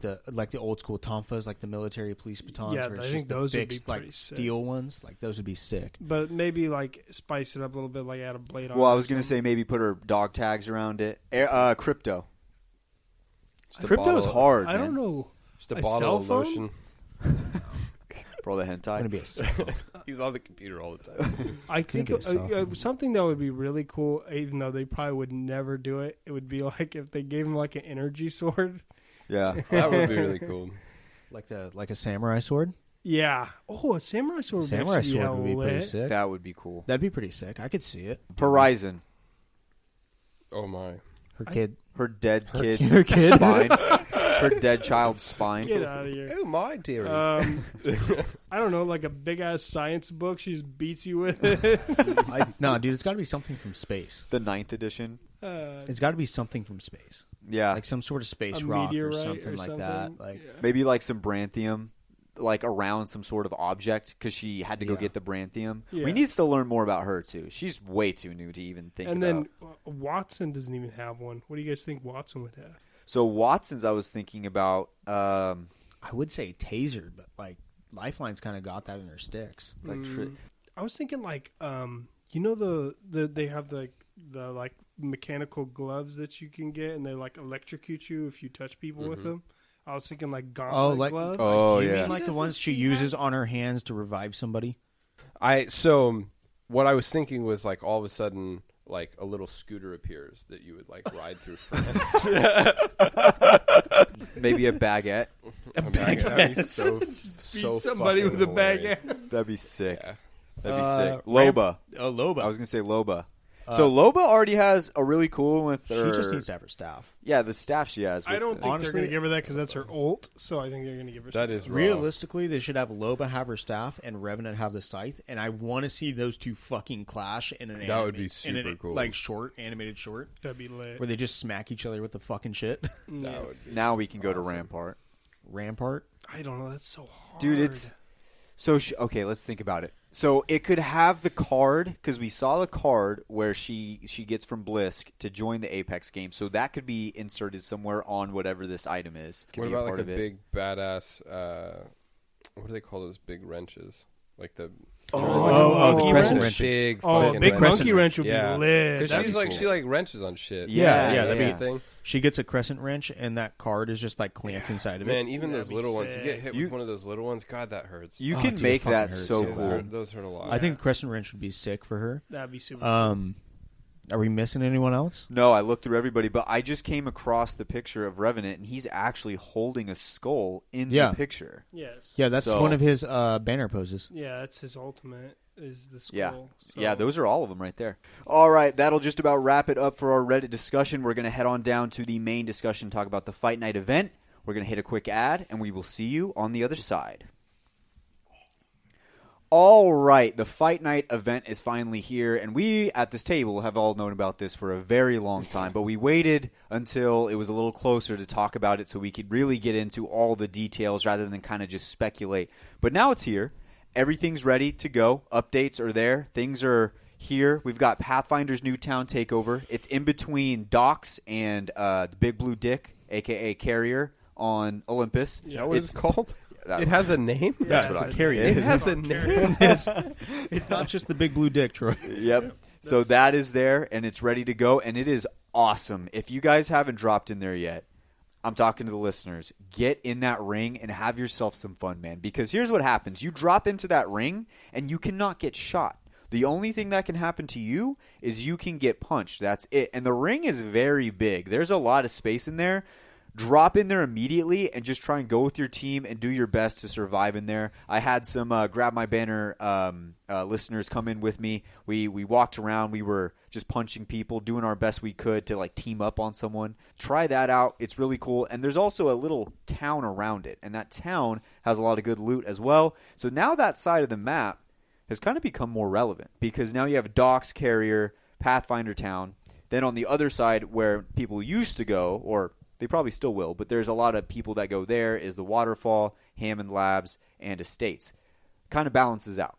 the old school tonfas, like the military police batons. Yeah, where I it's think just the those would be fixed, like pretty sick. steel ones. Like those would be sick. But maybe like spice it up a little bit, like add a blade on. Well, it I or was going to something. say maybe put her dog tags around it. Crypto. Just a Crypto's bottle- hard. I man. don't know. Just a A bottle cell of phone? lotion. For all the I'm gonna hentai. be a sicko. He's on the computer all the time. I think it's so. something that would be really cool, even though they probably would never do it. It would be like if they gave him like an energy sword. Yeah. That would be really cool. like a samurai sword. Yeah. Oh, a samurai sword. Would Samurai actually sword would be lit. pretty sick. That would be cool. That'd be pretty sick. I could see it. Horizon. Oh my. Her kid. Her dead kid's her kid? spine. Her dead child's spine. Get out of here. Oh my dearie. I don't know, like a big ass science book. She just beats you with it. No, dude, it's got to be something from space. The 9th edition. It's got to be something from space, Yeah. like some sort of space A rock or meteorite something or like that. something. Like, Yeah. Maybe like some branthium, like around some sort of object, because she had to go Yeah. get the branthium. Yeah. We need to learn more about her too. She's way too new to even think And about. then Watson doesn't even have one. What do you guys think Watson would have? So Watson's, I was thinking about. I would say tasered, but like Lifeline's kind of got that in their sticks. Like I was thinking like you know they have the like mechanical gloves that you can get, and they like electrocute you if you touch people with them. I was thinking like gauntlet gloves. Oh, you yeah. mean like the ones she uses on her hands to revive somebody? So what I was thinking was like all of a sudden like a little scooter appears that you would like ride through France. maybe a baguette. That'd be so Beat somebody fucking with a hilarious. baguette. That'd be sick. Yeah. That'd be sick. Ramp- Loba. Oh, Loba. I was gonna say Loba. So Loba already has a really cool one with She her. just needs to have her staff. Yeah, the staff she has. I with don't the- think Honestly- they're going to give her that because that's her ult. So I think they're going to give her That something is else. raw. Realistically, they should have Loba have her staff and Revenant have the scythe, and I want to see those two fucking clash in an That would be in super an, cool. like animated short, That'd be lit. where they just smack each other with the fucking shit. That would be Now we can go to Rampart. Rampart. I don't know. That's so hard. Dude, it's so okay. Let's think about it. So it could have the card because we saw the card where she gets from Blisk to join the Apex game. So that could be inserted somewhere on whatever this item is. Could What be about part like a of it. big badass? What do they call those big wrenches? Like the the monkey crescent wrench? wrenches. big. Oh, a fucking big wrench. monkey wrench would Yeah. be lit. Because That'd she's be like cool. she like wrenches on shit. Yeah, that'd yeah. be thing. She gets a crescent wrench, and that card is just like clamped inside of it. Man, even That'd those be little ones. You sick. get hit You- with one of those little ones. God, that hurts. You Oh, can dude, make it fucking that hurts, so yeah. cool. Those hurt a lot. I think crescent wrench would be sick for her. That'd be super. Are we missing anyone else? No, I looked through everybody, but I just came across the picture of Revenant, and he's actually holding a skull in Yeah. the picture. Yes. Yeah, that's So- one of his banner poses. Yeah, that's his ultimate. Is the skull. Yeah. So. Yeah, those are all of them right there. All right, that'll just about wrap it up for our Reddit discussion. We're going to head on down to the main discussion, talk about the Fight Night event. We're going to hit a quick ad, and we will see you on the other side. All right, the Fight Night event is finally here, and we at this table have all known about this for a very long time, but we waited until it was a little closer to talk about it so we could really get into all the details rather than kind of just speculate. But now it's here. Everything's ready to go. Updates are there. Things are here. We've got Pathfinder's Newtown Takeover. It's in between Docks and the Big Blue Dick, a.k.a. Carrier, on Olympus. Is that what it's called? It has a name? Yeah, it's it's a a carrier. It has a name? It's not just the big blue dick, Troy. Yep. So that is there, and it's ready to go, and it is awesome. If you guys haven't dropped in there yet, I'm talking to the listeners. Get in that ring and have yourself some fun, man. Because here's what happens. You drop into that ring, and you cannot get shot. The only thing that can happen to you is you can get punched. That's it. And the ring is very big. There's a lot of space in there. Drop in there immediately and just try and go with your team and do your best to survive in there. I had some Grab My Banner listeners come in with me. We walked around. We were just punching people, doing our best we could to like team up on someone. Try that out. It's really cool. And there's also a little town around it, and that town has a lot of good loot as well. So now that side of the map has kind of become more relevant because now you have Docks, Carrier, Pathfinder Town. Then on the other side where people used to go, or they probably still will, but there's a lot of people that go there, is the Waterfall, Hammond Labs, and Estates. Kind of balances out.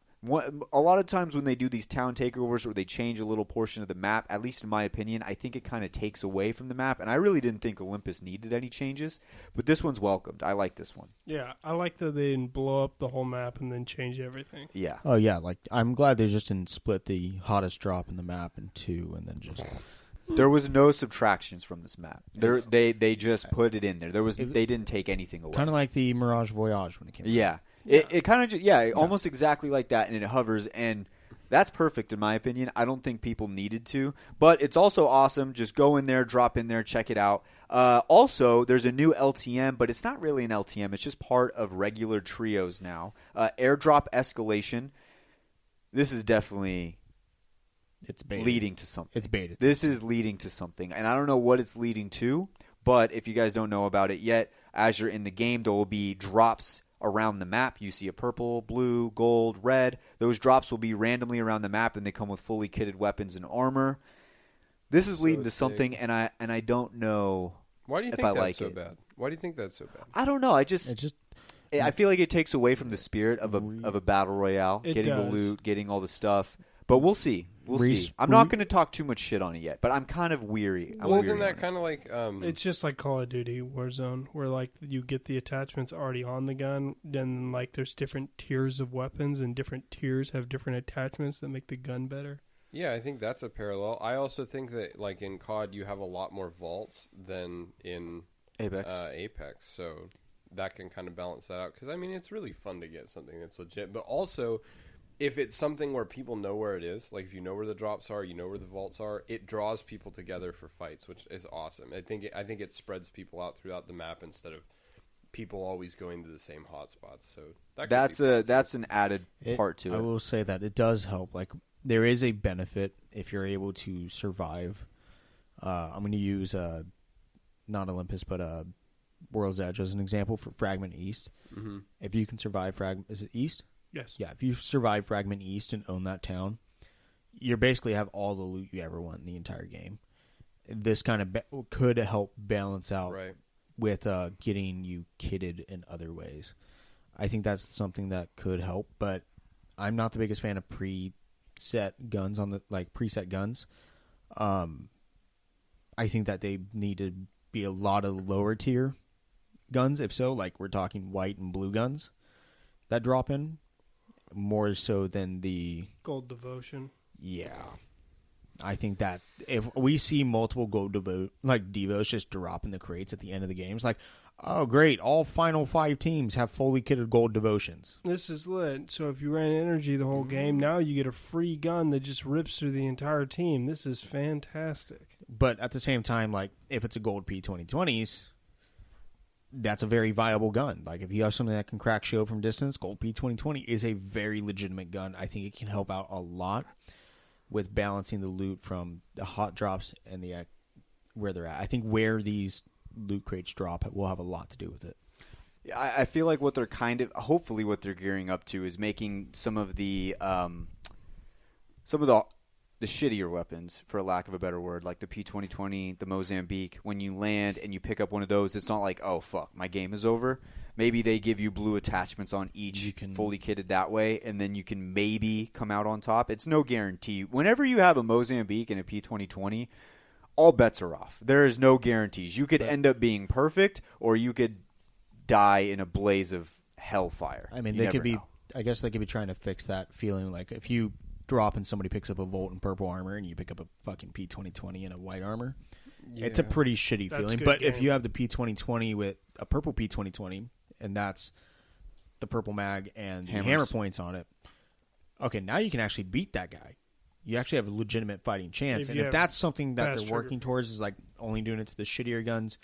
A lot of times when they do these town takeovers or they change a little portion of the map, at least in my opinion, I think it kind of takes away from the map. And I really didn't think Olympus needed any changes, but this one's welcomed. I like this one. Yeah, I like that they didn't blow up the whole map and then change everything. Yeah. Oh yeah, like I'm glad they just didn't split the hottest drop in the map in two and then just. There was no subtractions from this map. They just put it in there. They didn't take anything away. Kind of like the Mirage Voyage when it came out. Yeah. It kind of almost exactly like that, and it hovers, and that's perfect in my opinion. I don't think people needed to, but it's also awesome. Just go in there, drop in there, check it out. Also, there's a new LTM, but it's not really an LTM. It's just part of regular trios now. Airdrop Escalation. This is definitely It's baited. leading to something. It's baited. This is leading to something, and I don't know what it's leading to, but if you guys don't know about it yet, as you're in the game, there will be drops around the map. You see a purple, blue, gold, red. Those drops will be randomly around the map, and they come with fully kitted weapons and armor. This is leading to something, and I don't know. Why do you if think I that's like so it. bad? Why do you think that's so bad? I don't know. It's just I feel like it takes away from the spirit of a battle royale, It getting the does. loot, getting all the stuff. But we'll see. We'll see. I'm not going to talk too much shit on it yet, but I'm kind of weary. Well, isn't that kind of like It's just like Call of Duty Warzone, where like you get the attachments already on the gun, then like there's different tiers of weapons, and different tiers have different attachments that make the gun better. Yeah, I think that's a parallel. I also think that like in COD you have a lot more vaults than in Apex, so that can kind of balance that out. Because I mean, it's really fun to get something that's legit, but also if it's something where people know where it is, like if you know where the drops are, you know where the vaults are, it draws people together for fights, which is awesome. I think it spreads people out throughout the map instead of people always going to the same hotspots. So that's an added part to it. I will say that it does help. Like there is a benefit if you're able to survive. I'm going to use not Olympus, but World's Edge as an example for Fragment East. Mm-hmm. If you can survive is it East? Yes. Yeah, if you survive Fragment East and own that town, you basically have all the loot you ever want in the entire game. This kind of could help balance out with getting you kitted in other ways. I think that's something that could help, but I'm not the biggest fan of preset guns preset guns. I think that they need to be a lot of lower tier guns. If so, like we're talking white and blue guns that drop in. More so than the Gold Devotion. Yeah, I think that if we see multiple gold Devos just drop in the crates at the end of the games, like, oh great, all final 5 teams have fully kitted gold devotions. This is lit. So if you ran energy the whole game, now you get a free gun that just rips through the entire team. This is fantastic. But at the same time, like if it's a gold P2020s. That's a very viable gun. Like if you have something that can crack shield from distance, Gold P2020 is a very legitimate gun. I think it can help out a lot with balancing the loot from the hot drops and the where they're at. I think where these loot crates drop will have a lot to do with it. I feel like what they're hopefully what they're gearing up to is making some of the shittier weapons, for lack of a better word, like the P2020, the Mozambique. When you land and you pick up one of those, it's not like, oh fuck, my game is over. Maybe they give you blue attachments on each, fully kitted that way, and then you can maybe come out on top. It's no guarantee. Whenever you have a Mozambique and a P2020, all bets are off. There is no guarantees. You could end up being perfect, or you could die in a blaze of hellfire. I mean, You they never could be. know. I guess they could be trying to fix that feeling. Like if you drop and somebody picks up a Volt in purple armor, and you pick up a fucking P2020 in a white armor, it's a pretty shitty That's feeling. good But if game. you have the P2020 with a purple P2020, and that's the purple mag and the Hammers. hammer points on it, okay, now you can actually beat that guy. You actually have a legitimate fighting chance. If And you if have that's something that fast they're trigger. working towards, is like only doing it to the shittier guns,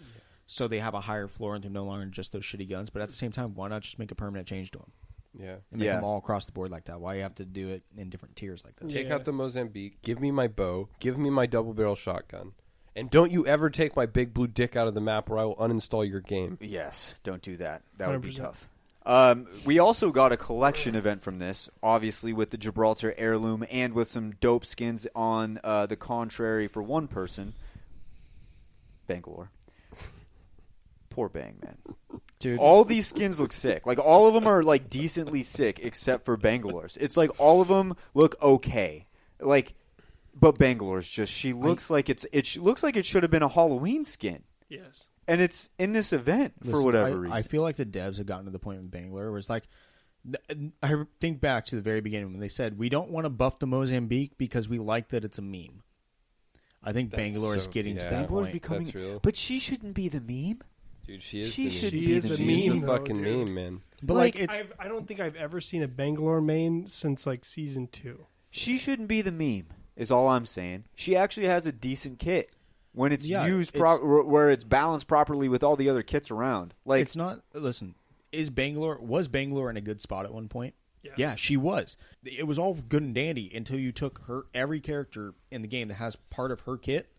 so they have a higher floor and they're no longer just those shitty guns. But at the same time, why not just make a permanent change to them? Yeah. And make Yeah. them all across the board like that. Why you have to do it in different tiers like this? Take Yeah. out the Mozambique. Give me my bow. Give me my double barrel shotgun. And don't you ever take my big blue dick out of the map, or I will uninstall your game. Yes, don't do that. That would be 100%. tough. We also got a collection event from this, obviously with the Gibraltar Heirloom and with some dope skins on the contrary for one person, Bangalore. Poor Bang, man. Dude, All these skins look sick. Like all of them are like decently sick, except for Bangalore's. It's like all of them look okay. Like, but Bangalore's just she looks like it looks like it should have been a Halloween skin, Yes. and it's in this event for listen, whatever I reason. feel like the devs have gotten to the point with Bangalore where it's like, I think back to the very beginning when they said, we don't want to buff the Mozambique because we like that it's a meme. I think That's Bangalore is so- getting to yeah. that Bangalore's point. becoming, That's real. but she shouldn't be the meme. Dude, she is She the should meme. be is the a meme. She's the meme, though, fucking dude. meme, man. But Like, it's I don't think I've ever seen a Bangalore main since like season 2. She shouldn't be the meme. Is all I'm saying. She actually has a decent kit when it's Yeah, used it's- where it's balanced properly with all the other kits around. Like it's not. Listen, was Bangalore in a good spot at one point? Yes. Yeah, she was. It was all good and dandy until you took every character in the game that has part of her kit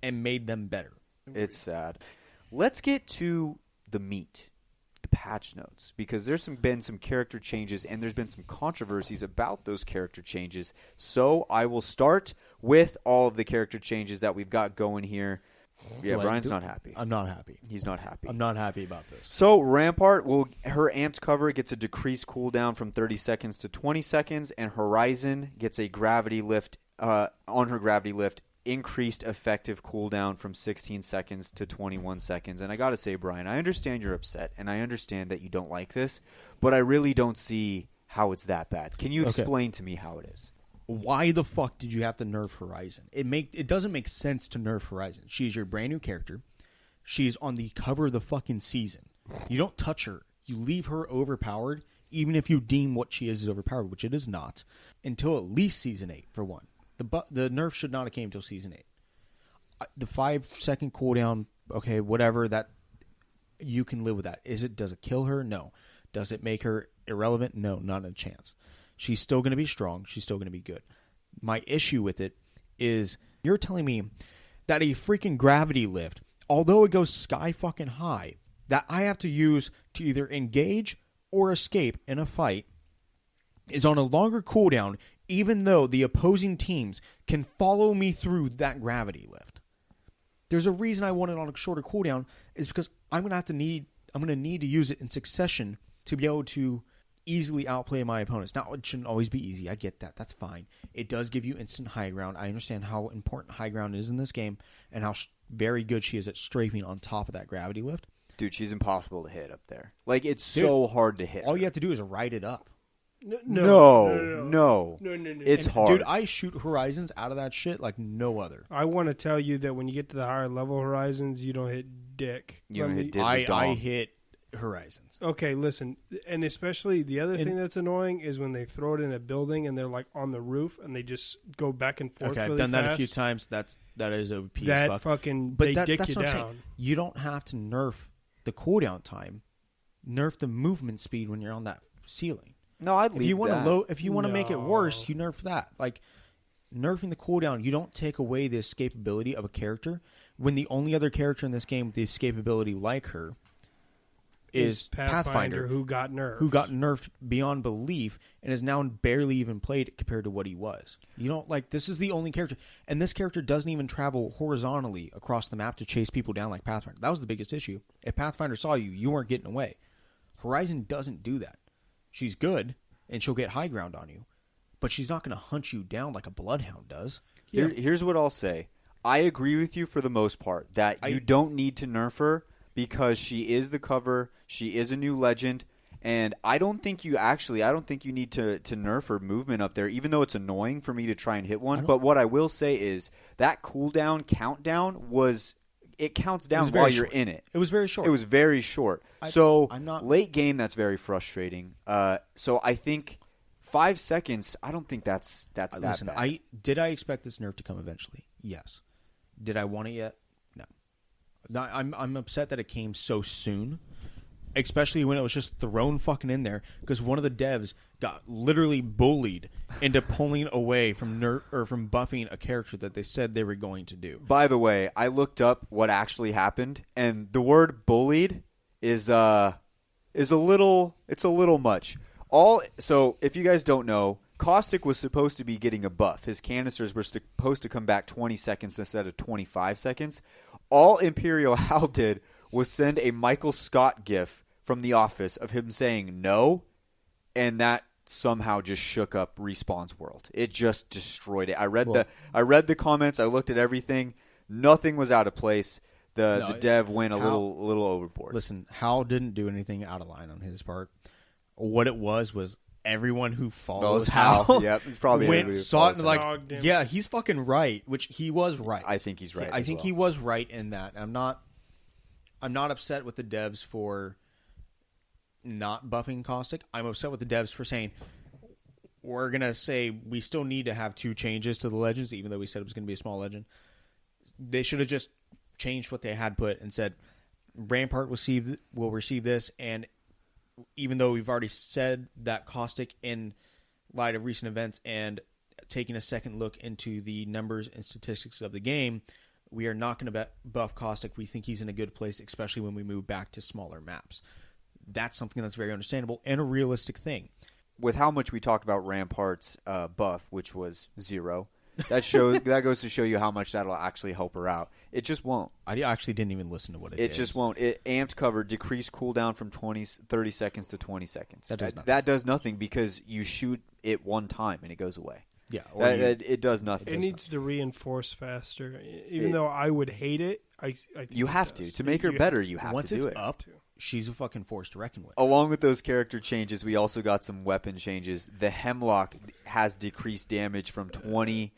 and made them better. It's sad. Let's get to the meat, the patch notes, because there's been some character changes and there's been some controversies about those character changes. So I will start with all of the character changes that we've got going here. Yeah, Like, Brian's not happy. I'm not happy. He's not happy. I'm not happy about this. So Rampart her amped cover gets a decreased cooldown from 30 seconds to 20 seconds, and Horizon gets a gravity lift on her gravity lift. Increased effective cooldown from 16 seconds to 21 seconds. And I got to say, Brian, I understand you're upset, and I understand that you don't like this, but I really don't see how it's that bad. Can you Okay. explain to me how it is? Why the fuck did you have to nerf Horizon? It doesn't make sense to nerf Horizon. She's your brand new character. She's on the cover of the fucking season. You don't touch her. You leave her overpowered, even if you deem what she is overpowered, which it is not, until at least season 8 for one. The nerf should not have came until season 8. The 5-second cooldown, okay, whatever, that you can live with that. Does it kill her? No. Does it make her irrelevant? No, not a chance. She's still going to be strong. She's still going to be good. My issue with it is you're telling me that a freaking gravity lift, although it goes sky fucking high, that I have to use to either engage or escape in a fight is on a longer cooldown, even though the opposing teams can follow me through that gravity lift. There's a reason I want it on a shorter cooldown, is because I'm going to need to use it in succession to be able to easily outplay my opponents. Now, it shouldn't always be easy. I get that. That's fine. It does give you instant high ground. I understand how important high ground is in this game and how very good she is at strafing on top of that gravity lift. Dude, she's impossible to hit up there. Like, it's so hard to hit All her. you have to do is ride it up. No. It's hard. Dude, I shoot Horizons out of that shit like no other. I want to tell you that when you get to the higher level Horizons, you don't hit dick. You don't Let hit me- dick. I dong. hit Horizons. Okay, listen, and especially the other thing that's annoying is when they throw it in a building and they're like on the roof and they just go back and forth. Okay, I've really done that a fast. few times. That is OP as That fuck. fucking But they dick that's you what I'm down. saying. You don't have to nerf the cooldown time. Nerf the movement speed when you're on that ceiling. No, I'd If leave you want that. to if you want to make it worse, No. you nerf that. Like nerfing the cooldown, you don't take away the escapability of a character when the only other character in this game with the escapability like her is Pathfinder, who got nerfed. who got nerfed beyond belief and is now barely even played compared to what he was. You don't like this is the only character, and this character doesn't even travel horizontally across the map to chase people down like Pathfinder. That was the biggest issue. If Pathfinder saw you, you weren't getting away. Horizon doesn't do that. She's good, and she'll get high ground on you, but she's not going to hunt you down like a Bloodhound does. Here's what I'll say. I agree with you for the most part that you don't need to nerf her because she is the cover, she is a new legend, And I don't think you need to nerf or movement up there, even though it's annoying for me to try and hit one. But what I will say is that cooldown countdown it counts down while you're in it. It was very short. It was very short. Late game, that's very frustrating. So I think 5 seconds, I don't think that's that bad. Did I expect this nerf to come eventually? Yes. Did I want it yet? No. I'm upset that it came so soon, especially when it was just thrown fucking in there, because one of the devs got literally bullied into pulling away from from buffing a character that they said they were going to do. By the way, I looked up what actually happened, and the word bullied is a little much. So if you guys don't know, Caustic was supposed to be getting a buff. His canisters were supposed to come back 20 seconds instead of 25 seconds. All Imperial Hal did was send a Michael Scott gif from The Office of him saying no, and that somehow just shook up Respawn's world. It just destroyed it. I read the comments. I looked at everything. Nothing was out of place. The dev went a little overboard. Listen, Hal didn't do anything out of line on his part. What it was everyone who follows Hal yep, he's probably saw it and yeah, he's fucking right, which he was right. I think he's right. I think he was right in that. I'm not upset with the devs for not buffing Caustic. I'm upset with the devs for saying we're gonna say we still need to have 2 changes to the legends, even though we said it was gonna be a small legend. They should have just changed what they had put and said Rampart will receive this, and even though we've already said that Caustic, in light of recent events and taking a second look into the numbers and statistics of the game, we are not going to buff Caustic. We think he's in a good place, especially when we move back to smaller maps. That's something that's very understandable and a realistic thing. With how much we talked about Rampart's buff, which was 0, that goes to show you how much that'll actually help her out. It just won't. I actually didn't even listen to what it did. It just won't. It amped cover, decreased cooldown from 30 seconds to 20 seconds. That does nothing because you shoot it one time and it goes away. Yeah, it does nothing. It needs to reinforce faster. Even though I would hate it, I think you have to make her better. You have to do it. Once it's up, she's a fucking force to reckon with. Along with those character changes, we also got some weapon changes. The Hemlock has decreased damage from 22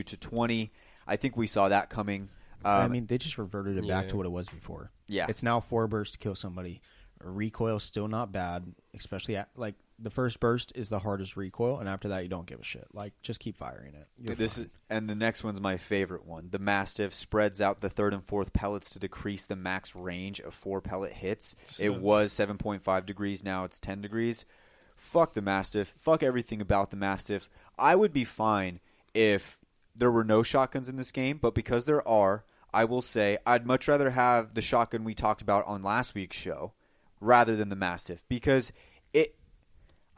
to 20. I think we saw that coming. I mean, they just reverted it back to what it was before. Yeah. It's now 4 bursts to kill somebody. Recoil still not bad, especially the first burst is the hardest recoil, and after that you don't give a shit. Just keep firing it. And the next one's my favorite one. The Mastiff spreads out the 3rd and 4th pellets to decrease the max range of 4 pellet hits. It was 7.5 degrees, now it's 10 degrees. Fuck the Mastiff. Fuck everything about the Mastiff. I would be fine if there were no shotguns in this game, but because there are, I will say I'd much rather have the shotgun we talked about on last week's show rather than the Mastiff, because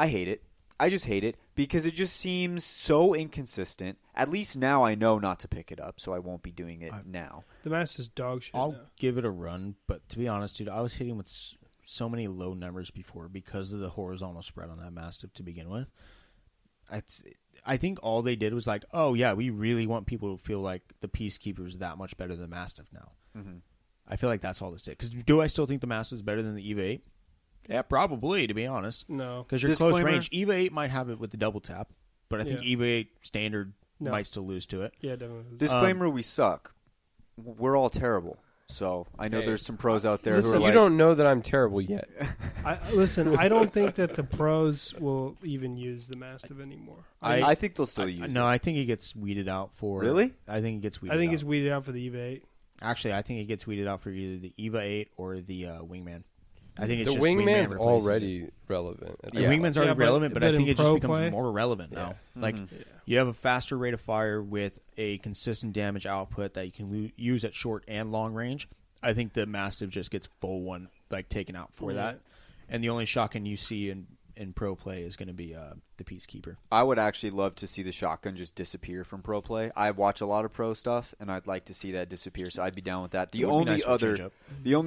I hate it. I just hate it because it just seems so inconsistent. At least now I know not to pick it up, so I won't be doing it now. The Mastiff's dog shit. I'll give it a run, but to be honest, dude, I was hitting with so many low numbers before because of the horizontal spread on that Mastiff to begin with. I think all they did was oh yeah, we really want people to feel like the Peacekeeper is that much better than Mastiff now. Mm-hmm. I feel like that's all this did. Because do I still think the Mastiff is better than the EVA 8? Yeah, probably, to be honest. No. Because you're close range. EVA 8 might have it with the double tap, but I think EVA 8 standard might still lose to it. Yeah, definitely. Disclaimer, we suck. We're all terrible. So I know there's some pros out there who are you don't know that I'm terrible yet. I don't think that the pros will even use the Mastiff anymore. I think they'll still use it. No, I think it gets weeded out for... Really? I think it gets weeded out. I think it's weeded out for the EVA 8. Actually, I think it gets weeded out for either the EVA 8 or the Wingman. I think it's the just Wingman's already relevant. The Wingman's already relevant, but I think it just becomes play? more relevant now. You have a faster rate of fire with a consistent damage output that you can use at short and long range. I think the Mastiff just gets full one taken out for that, and the only shotgun you see in pro play is going to be the Peacekeeper. I would actually love to see the shotgun just disappear from pro play. I watch a lot of pro stuff, and I'd like to see that disappear, so I'd be down with that. The only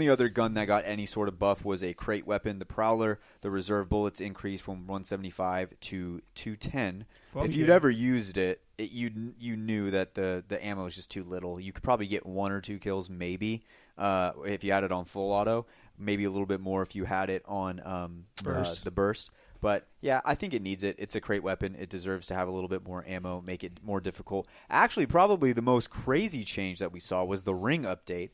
other gun that got any sort of buff was a crate weapon, the Prowler. The reserve bullets increased from 175 to 210. If you'd ever used it, you knew that the ammo was just too little. You could probably get 1 or 2 kills maybe if you had it on full auto. maybe a little bit more if you had it on Burst. the burst. But, yeah, I think it needs it. It's a great weapon. It deserves to have a little bit more ammo, make it more difficult. Actually, probably the most crazy change that we saw was the ring update.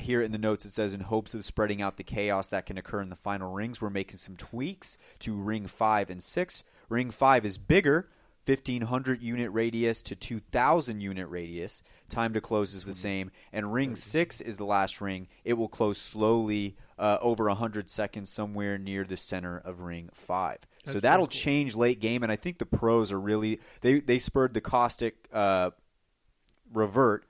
Here in the notes, it says, in hopes of spreading out the chaos that can occur in the final rings, we're making some tweaks to Ring 5 and 6. Ring 5 is bigger, 1,500 unit radius to 2,000 unit radius. Time to close is the same. And Ring 6 is the last ring. It will close slowly over 100 seconds somewhere near the center of Ring 5. So that'll change late game, and I think the pros are really they spurred the caustic revert,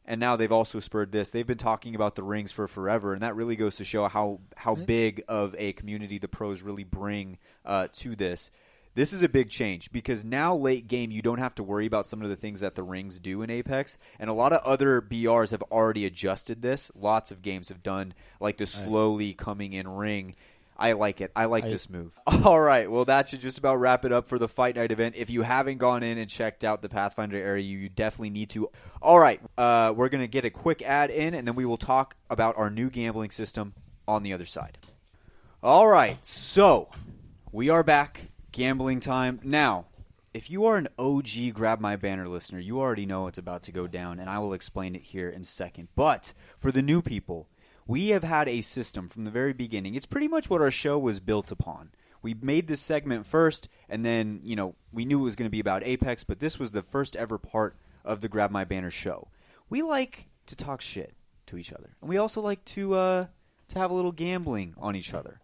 and now they've also spurred this. They've been talking about the rings for forever, and that really goes to show how big of a community the pros really bring to this. This is a big change because now late game you don't have to worry about some of the things that the rings do in Apex, and a lot of other BRs have already adjusted this. Lots of games have done like the slowly coming in ring. I like it. I like this move. All right. Well, that should just about wrap it up for the Fight Night event. If you haven't gone in and checked out the Pathfinder area, you definitely need to. All right. We're going to get a quick ad in, and then we will talk about our new gambling system on the other side. All right. So we are back. Gambling time. Now, if you are an OG Grab My Banner listener, you already know what's about to go down, and I will explain it here in a second. But for the new people, we have had a system from the very beginning. It's pretty much what our show was built upon. We made this segment first, and then, we knew it was going to be about Apex, but this was the first ever part of the Grab My Banner show. We like to talk shit to each other, and we also like to have a little gambling on each other.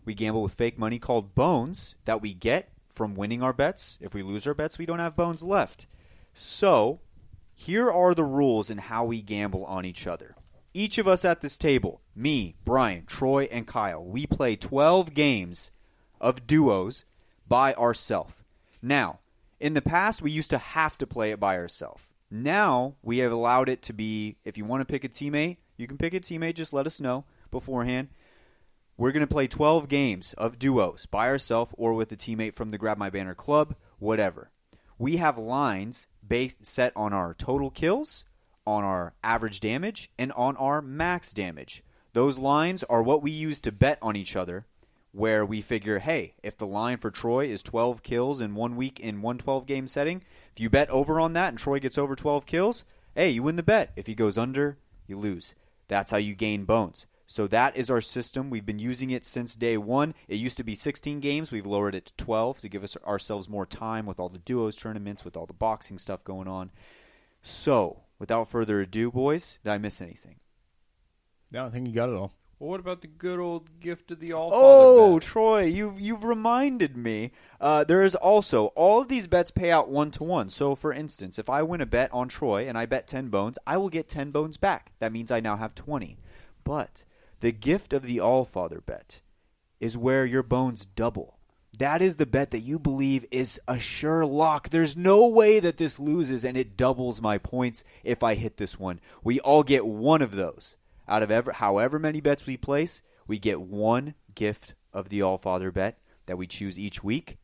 We gamble with fake money called bones that we get from winning our bets. If we lose our bets, we don't have bones left. So, here are the rules in how we gamble on each other. Each of us at this table, me, Brian, Troy, and Kyle, we play 12 games of duos by ourselves. Now, in the past, we used to have to play it by ourselves. Now, we have allowed it to be, if you want to pick a teammate, you can pick a teammate. Just let us know beforehand. We're going to play 12 games of duos by ourselves or with a teammate from the Grab My Banner Club, whatever. We have lines set on our total kills, on our average damage, and on our max damage. Those lines are what we use to bet on each other, where we figure, hey, if the line for Troy is 12 kills in 1 week in one 12-game setting, if you bet over on that and Troy gets over 12 kills, hey, you win the bet. If he goes under, you lose. That's how you gain bones. So that is our system. We've been using it since day one. It used to be 16 games. We've lowered it to 12 to give ourselves more time with all the duos tournaments, with all the boxing stuff going on. So, without further ado, boys, did I miss anything? No, I think you got it all. Well, what about the good old gift of the All-Father Oh, bet? Troy, you've reminded me. There is also, all of these bets pay out 1-to-1. So, for instance, if I win a bet on Troy and I bet 10 bones, I will get 10 bones back. That means I now have 20. But the gift of the All-Father bet is where your bones double. That is the bet that you believe is a sure lock. There's no way that this loses, and it doubles my points if I hit this one. We all get one of those. Out of however many bets we place, we get one gift of the All-Father bet that we choose each week,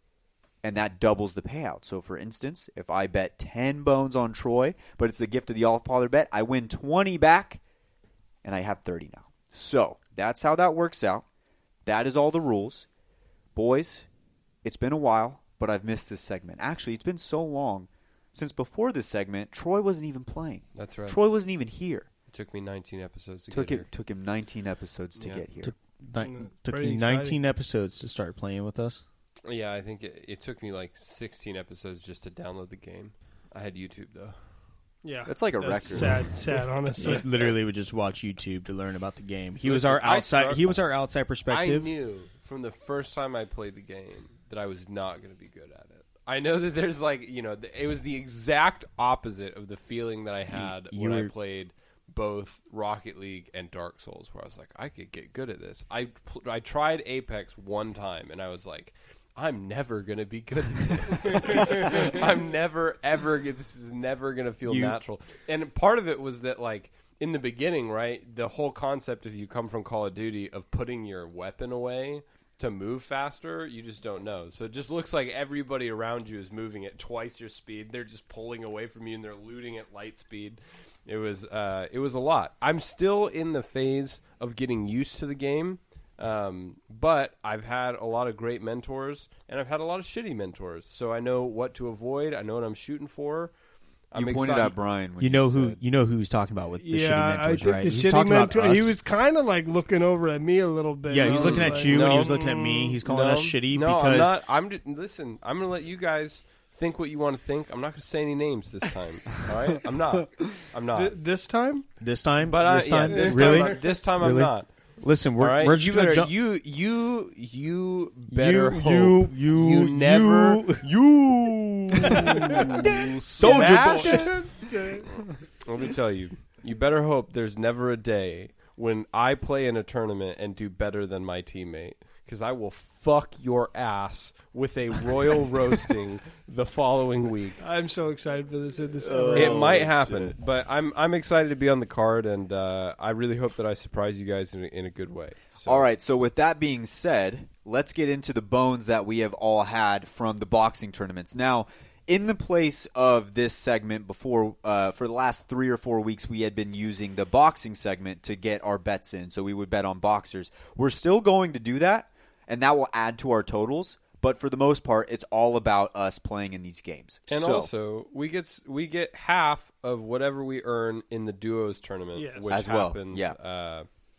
and that doubles the payout. So, for instance, if I bet 10 bones on Troy, but it's the gift of the All-Father bet, I win 20 back, and I have 30 now. So, that's how that works out. That is all the rules. Boys, it's been a while, but I've missed this segment. Actually, it's been so long since before this segment, Troy wasn't even playing. That's right. Troy wasn't even here. It took me 19 episodes to get here. Took him 19 episodes to get here. Took Pretty you 19 episodes to start playing with us. Yeah, I think it took me like 16 episodes just to download the game. I had YouTube, though. Yeah, That's like a that's record. Sad, honestly. Literally would just watch YouTube to learn about the game. He was Listen, our outside. He was our outside I perspective. knew from the first time I played the game that I was not going to be good at it. I know that there's it was the exact opposite of the feeling that I had when I played both Rocket League and Dark Souls, where I was like, I could get good at this. I tried Apex one time, and I was like, I'm never going to be good at this. I'm never, ever, this is never going to feel natural. And part of it was that, like, in the beginning, right, the whole concept, if you come from Call of Duty, of putting your weapon away to move faster, you just don't know. So it just looks like everybody around you is moving at twice your speed. They're just pulling away from you, and they're looting at light speed. It was a lot. I'm still in the phase of getting used to the game, but I've had a lot of great mentors, and I've had a lot of shitty mentors. So I know what to avoid. I know what I'm shooting for. You pointed at Brian. When you know who he's talking about with the shitty mentors, I think right? the He's shitty talking about mentor. us. He was kind of like looking over at me a little bit. Yeah, he was looking at like, you, and he was looking at me. He's calling us shitty because I'm not. Listen, I'm going to let you guys think what you want to think. I'm not going to say any names this time. All right, I'm not. This time. This time, But really, this time Really? I'm not. listen, All right? we're just you gonna better jump. you better hope you never Soldier Boy. Let me tell you, you better hope there's never a day when I play in a tournament and do better than my teammate, because I will fuck your ass with a royal roasting the following week. I'm so excited for this. It might happen, but I'm excited to be on the card, and I really hope that I surprise you guys in a good way. So. All right, so with that being said, let's get into the bones that we have all had from the boxing tournaments. Now, in the place of this segment before, for the last 3 or 4 weeks, we had been using the boxing segment to get our bets in, so we would bet on boxers. We're still going to do that, and that will add to our totals. But for the most part, it's all about us playing in these games. And also, we get half of whatever we earn in the duos tournament, which as well. happens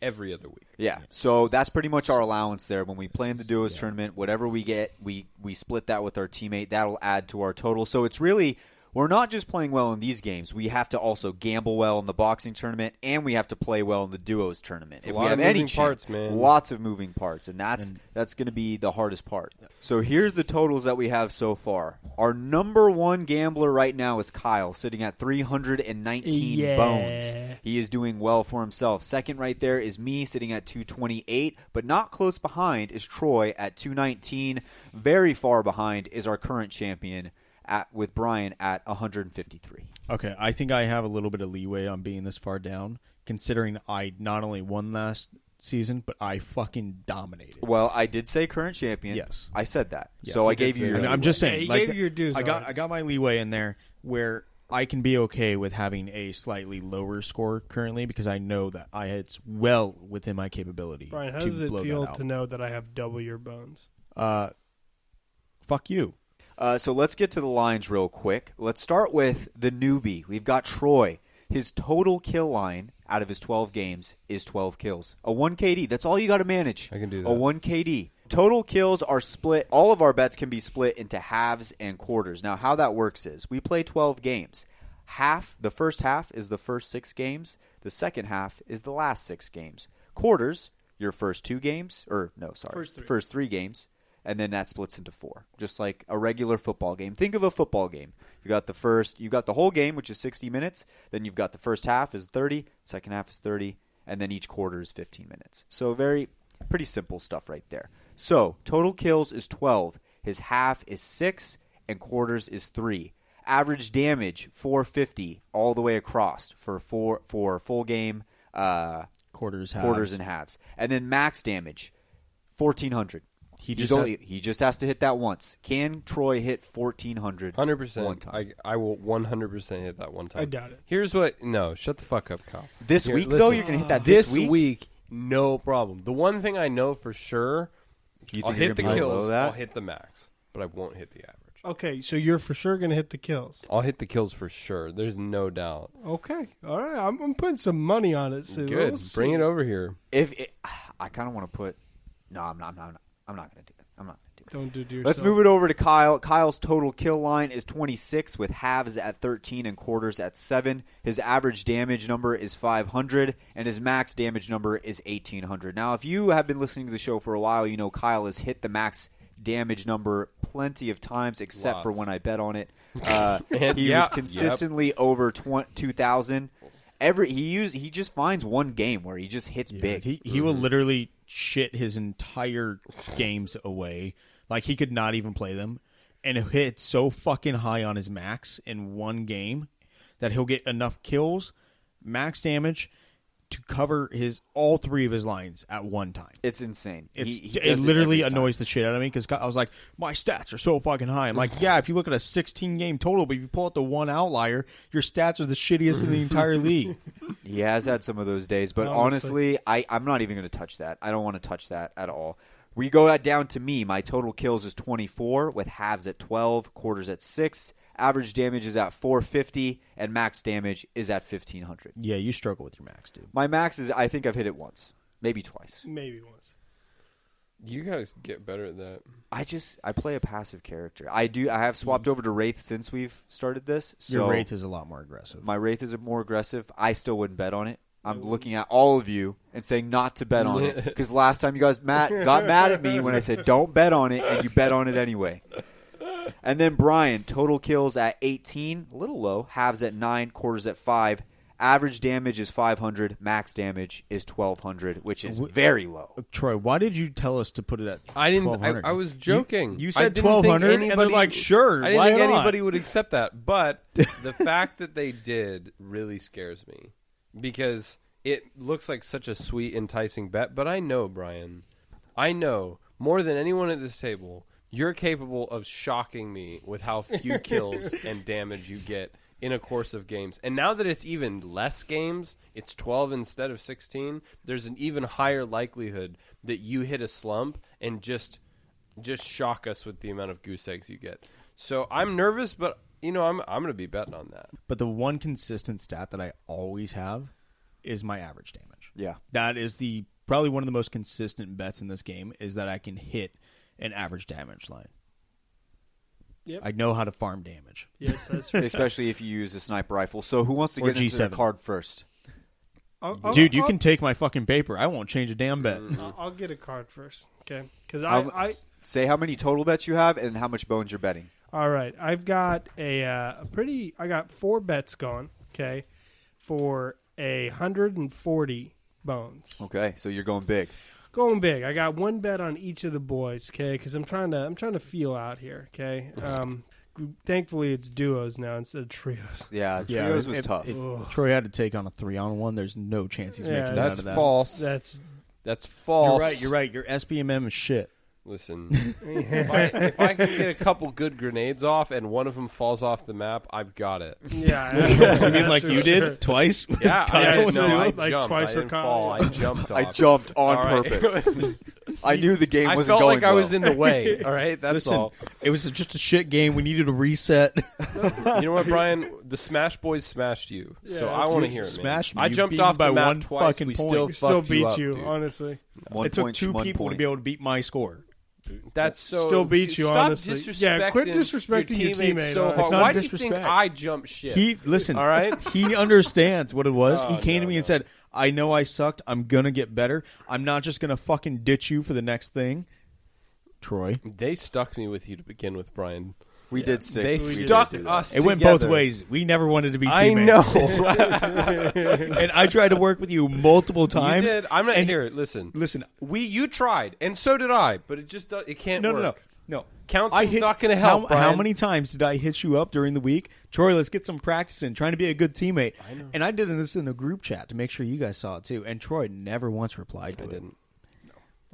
every other week. Yeah, so that's pretty much our allowance there. When we play in the duos tournament, whatever we get, we split that with our teammate. That'll add to our total. So it's really, we're not just playing well in these games. We have to also gamble well in the boxing tournament, and we have to play well in the duos tournament. If we have any chance, lots of moving parts, and that's going to be the hardest part. So here's the totals that we have so far. Our number one gambler right now is Kyle, sitting at 319 bones. He is doing well for himself. Second right there is me, sitting at 228, but not close behind is Troy at 219. Very far behind is our current champion, with Brian at 153. Okay, I think I have a little bit of leeway on being this far down, considering I not only won last season, but I fucking dominated. Well, I did say current champion. Yes, I said that. Yeah, so I gave you. I'm just saying, like, gave your dues. I got my leeway in there where I can be okay with having a slightly lower score currently because I know that it's well within my capability. Brian, how to does it blow feel that out. to know that I have double your bones? Fuck you. So let's get to the lines real quick. Let's start with the newbie. We've got Troy. His total kill line out of his 12 games is 12 kills. A 1 KD. That's all you got to manage. I can do that. A 1 KD. Total kills are split. All of our bets can be split into halves and quarters. Now, how that works is we play 12 games. The first half is the first 6 games. The second half is the last 6 games. Quarters, your first 2 games. First 3 games. And then that splits into 4, just like a regular football game. Think of a football game. You got the whole game, which is 60 minutes. Then you've got the first half is 30, second half is 30, and then each quarter is 15 minutes. So pretty simple stuff right there. So total kills is 12. His half is 6, and quarters is 3. Average damage 450 all the way across for full game. Quarters, and halves, and then max damage 1400. He just has to hit that once. Can Troy hit 1,400? 100%. One time. I will 100% hit that one time. I doubt it. Shut the fuck up, Kyle. This week, though, you're going to hit that this week? week, no problem. The one thing I know for sure, I'll hit the kills, I'll hit the max, but I won't hit the average. Okay, so you're for sure going to hit the kills. I'll hit the kills for sure. There's no doubt. Okay, all right. I'm putting some money on it. So good. Bring it over here. I kind of want to put. No, I'm not going to do it. I'm not going to do it. Don't do it to yourself. Let's move it over to Kyle. Kyle's total kill line is 26 with halves at 13 and quarters at 7. His average damage number is 500, and his max damage number is 1,800. Now, if you have been listening to the show for a while, you know Kyle has hit the max damage number plenty of times, except for when I bet on it. He was consistently over 2,000. He just finds one game where he just hits big. He will literally shit his entire games away. Like, he could not even play them. And he'll hit so fucking high on his max in one game that he'll get enough kills, max damage, to cover all three of his lines at one time. It's insane. He It does literally every time. annoys the shit out of me because I was like, my stats are so fucking high. I'm like, yeah, if you look at a 16-game total, but if you pull out the one outlier, your stats are the shittiest in the entire league. He has had some of those days, but honestly, I'm not even going to touch that. I don't want to touch that at all. We go down to me. My total kills is 24 with halves at 12, quarters at 6. Average damage is at 450, and max damage is at 1,500. Yeah, you struggle with your max, dude. My max is, I think I've hit it once, maybe twice. Maybe once. You guys get better at that. I play a passive character. I have swapped over to Wraith since we've started this. So Your Wraith is a lot more aggressive. my Wraith is more aggressive. I still wouldn't bet on it. I'm looking at all of you and saying not to bet on it because last time you guys got mad at me when I said don't bet on it, and you bet on it anyway. And then Brian, total kills at 18, a little low. Halves at 9, quarters at 5. Average damage is 500. Max damage is 1,200, which is very low. Troy, why did you tell us to put it at I didn't. 1,200? I was joking. You I said didn't think 1,200, and they're anybody- like, sure, I didn't why think not? anybody would accept that. But the fact that they did really scares me because it looks like such a sweet, enticing bet. But I know, Brian, I know more than anyone at this table, you're capable of shocking me with how few kills and damage you get in a course of games. And now that it's even less games, it's 12 instead of 16, there's an even higher likelihood that you hit a slump and just shock us with the amount of goose eggs you get. So I'm nervous, but I'm going to be betting on that. But the one consistent stat that I always have is my average damage. Yeah. That is probably one of the most consistent bets in this game is that I can hit an average damage line. Yep. I know how to farm damage. Yes, that's true. Especially if you use a sniper rifle. So who wants to Or get into the G7. card first? Dude, you can take my fucking paper. I won't change a damn bet. I'll get a card first, okay? Because I say how many total bets you have and how much bones you're betting. All right, I've got I got 4 bets going, okay, for 140 bones. Okay, so you're going big. Going big. I got 1 bet on each of the boys, okay, because I'm trying to feel out here, okay. Thankfully, it's duos now instead of trios. Yeah, Yeah, trios was if tough. Troy had to take on a 3-on-1. There's no chance he's making it out That's of that. false. That's That's false. You're right. Your SBMM is shit. Listen, if I can get a couple good grenades off and one of them falls off the map, I've got it. yeah. You mean like you did twice? Yeah, Yeah, I, no, do I it like jumped. twice I for didn't Kyle. fall. I jumped off. I jumped on All right. purpose. I knew the game I wasn't felt going like I was well. in the way. All right, that's Listen, all. it was just a shit game. We needed a reset. You know what, Brian? The Smash Boys smashed you, so I want to hear it. Man. Smashed me. I You jumped beat off me by the map one twice. fucking We point. still We still fucked beat up, you, dude. honestly. 1 It took point, 2 1 people point. to be able to beat my score. That's so. Still beat you, Stop honestly. Yeah, quit disrespecting disrespecting your teammates teammate, so honestly. hard. It's not Why do you think disrespect. I jump shit? All right? He understands what it was. Oh, he came to no, me and said, I know I sucked. I'm going to get better. I'm not just going to fucking ditch you for the next thing. Troy. They stuck me with you to begin with, Brian. We did stick. They we did stuck do that. us. It went both together. ways. We never wanted to be I teammates. know. And I tried to work with you multiple times. You did. I'm not and here. Listen, Listen. you tried, and so did I, but it just it can't work. No. Counseling's not going to help. How Brian. many times did I hit you up during the week? Troy, let's get some practice in, trying to be a good teammate. I know. And I did this in a group chat to make sure you guys saw it too. And Troy never once replied to I it. didn't.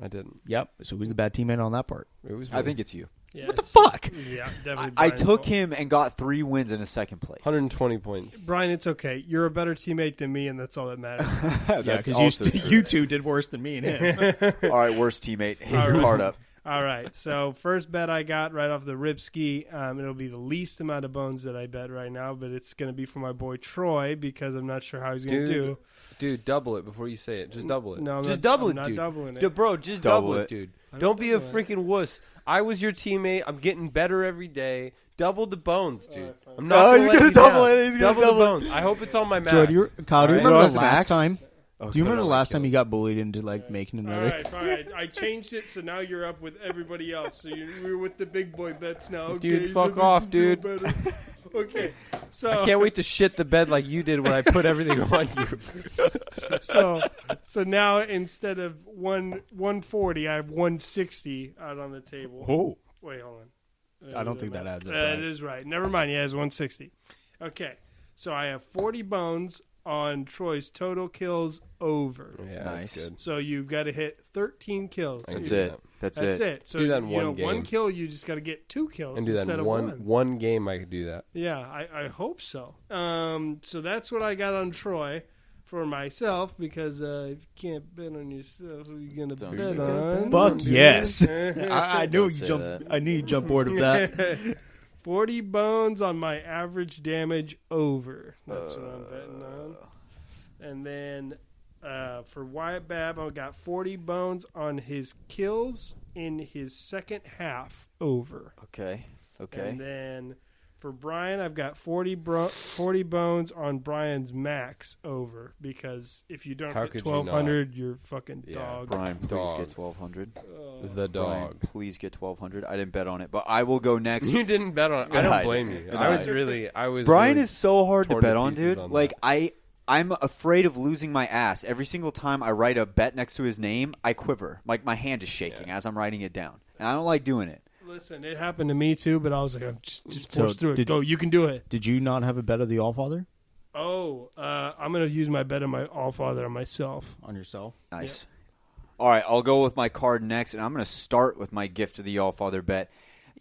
I didn't. Yep. So who's the bad teammate on that part? It was. I think it's you. Yeah, What the it's- fuck? Yeah, definitely. I Brian's took fault. him and got 3 wins in a second place. 120 points. Brian, it's okay. You're a better teammate than me, and that's all that matters. Yeah, That's because also true. you two did worse than me and him. All right, worst teammate. Hit All your right. heart up. All right. So first bet I got right off the ripski. It'll be the least amount of bones that I bet right now, but it's going to be for my boy Troy because I'm not sure how he's going to do. Dude, double it before you say it. Just double it. No, I'm just not- double I'm it, not dude. doubling it. Bro, just Double double it. it, dude. I'm Don't not be a doubling freaking wuss. I was your teammate. I'm getting better every day. Double the bones, dude. Alright, fine. I'm No, not gonna he's let gonna you double down. it. He's gonna double double the it. bones. I hope it's on my max. Kyle, do you remember Alright. the What's last max? time? Oh, Do you remember the no, last kill time you got bullied into like making All another? right, fine. I changed it, so now you're up with everybody else. So we're with the big boy bets now. Okay, Dude, so fuck we off, can feel dude. better. Okay, so I can't wait to shit the bed like you did when I put everything on you. so now instead of 140, I have 160 out on the table. Oh, Wait, hold on. I don't think that adds up. It Right? is right. Never mind. Yeah, it's 160. Okay, so I have 40 bones on Troy's total kills over. Yeah, Nice. that's good. So you've got to hit 13 kills. I can That's do it. that. That's That's it. it. So Do that in you one know, game. one kill, you just got to get 2 kills And do that instead in of one game. I could do that. Yeah, I hope so. So that's what I got on Troy for myself because if you can't bet on yourself, who are you gonna Don't bet say that. on? Fuck yes. I I knew Don't you say jump. that. I knew you jump board of that. 40 bones on my average damage over. That's what I'm betting on. And then for Wyatt Babb, I got 40 bones on his kills in his second half over. Okay. And then for Brian, I've got 40 bones on Brian's max over because if you don't How hit could you 1,200, you're fucking Yeah. dog. Brian, please Dog. get 1,200. The Brian, dog. please get 1,200. I didn't bet on it, but I will go next. You didn't bet on it. I Yeah, I don't blame did. you. Yeah, I was I really. Brian really is so hard to torn to bet on, pieces dude. on Like that. I'm afraid of losing my ass. Every single time I write a bet next to his name, I quiver. Like my hand is shaking as I'm writing it down. And I don't like doing it. Listen, it happened to me too, but I was like, I'm just So force through it. did- Go, you can do it. Did you not have a bet of the Allfather Oh, I'm going to use my bet on my Allfather on myself. on yourself? Nice. All right, I'll go with my card next, and I'm going to start with my gift to the Allfather bet.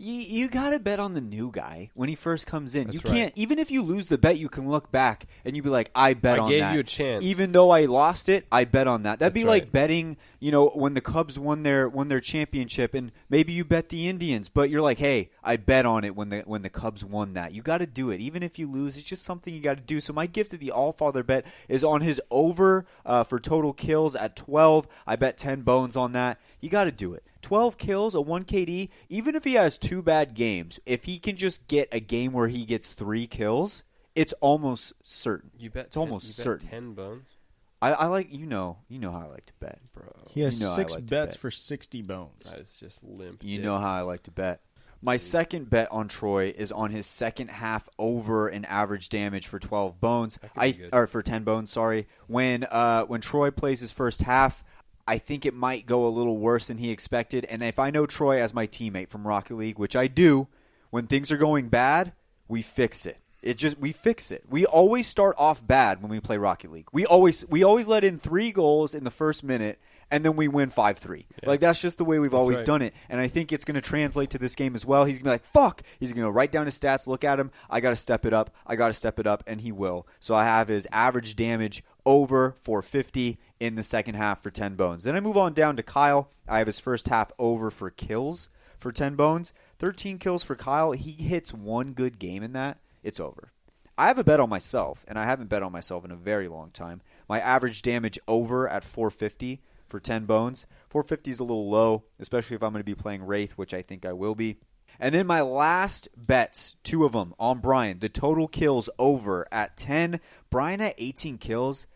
You got to bet on the new guy when he first comes in. That's You right. can't, even if you lose the bet, you can look back and you be like, I bet I on gave that. you a chance. Even though I lost it, I bet on that. That'd be That's like right. betting, when the Cubs won their championship, and maybe you bet the Indians, but you're like, hey, I bet on it when the Cubs won that. You got to do it, even if you lose. It's just something you got to do. So my gift to the Allfather bet is on his over for total kills at 12. I bet 10 bones on that. You got to do it. 12 kills, a 1 KD, even if he has 2 bad games, if he can just get a game where he gets 3 kills, it's almost certain. You bet. It's almost you bet certain. 10 bones, I like, you know how I like to bet. bro. He has You know I 6 like to bets bet. for 60 bones. That is just limp. You dick. know how I like to bet. My second bet on Troy is on his second half over in average damage for 12 bones. That could be good. Or for 10 bones, sorry. When Troy plays his first half, I think it might go a little worse than he expected. And if I know Troy as my teammate from Rocket League, which I do, when things are going bad, we fix it. We fix it. We always start off bad when we play Rocket League. We always let in 3 goals in the first minute, and then we win 5-3. Yeah. Like, that's just the way we've always right. done it. And I think it's going to translate to this game as well. He's going to be like, fuck. He's going to write down his stats, look at him. I got to step it up. And he will. So I have his average damage over 450 in the second half for 10 bones. Then I move on down to Kyle. I have his first half over for kills for 10 bones. 13 kills for Kyle. He hits 1 good game in that. It's over. I have a bet on myself, and I haven't bet on myself in a very long time. My average damage over at 450 for 10 bones. 450 is a little low, especially if I'm going to be playing Wraith, which I think I will be. And then my last bets, 2 of them on Brian. The total kills over at 10. Brian at 18 kills.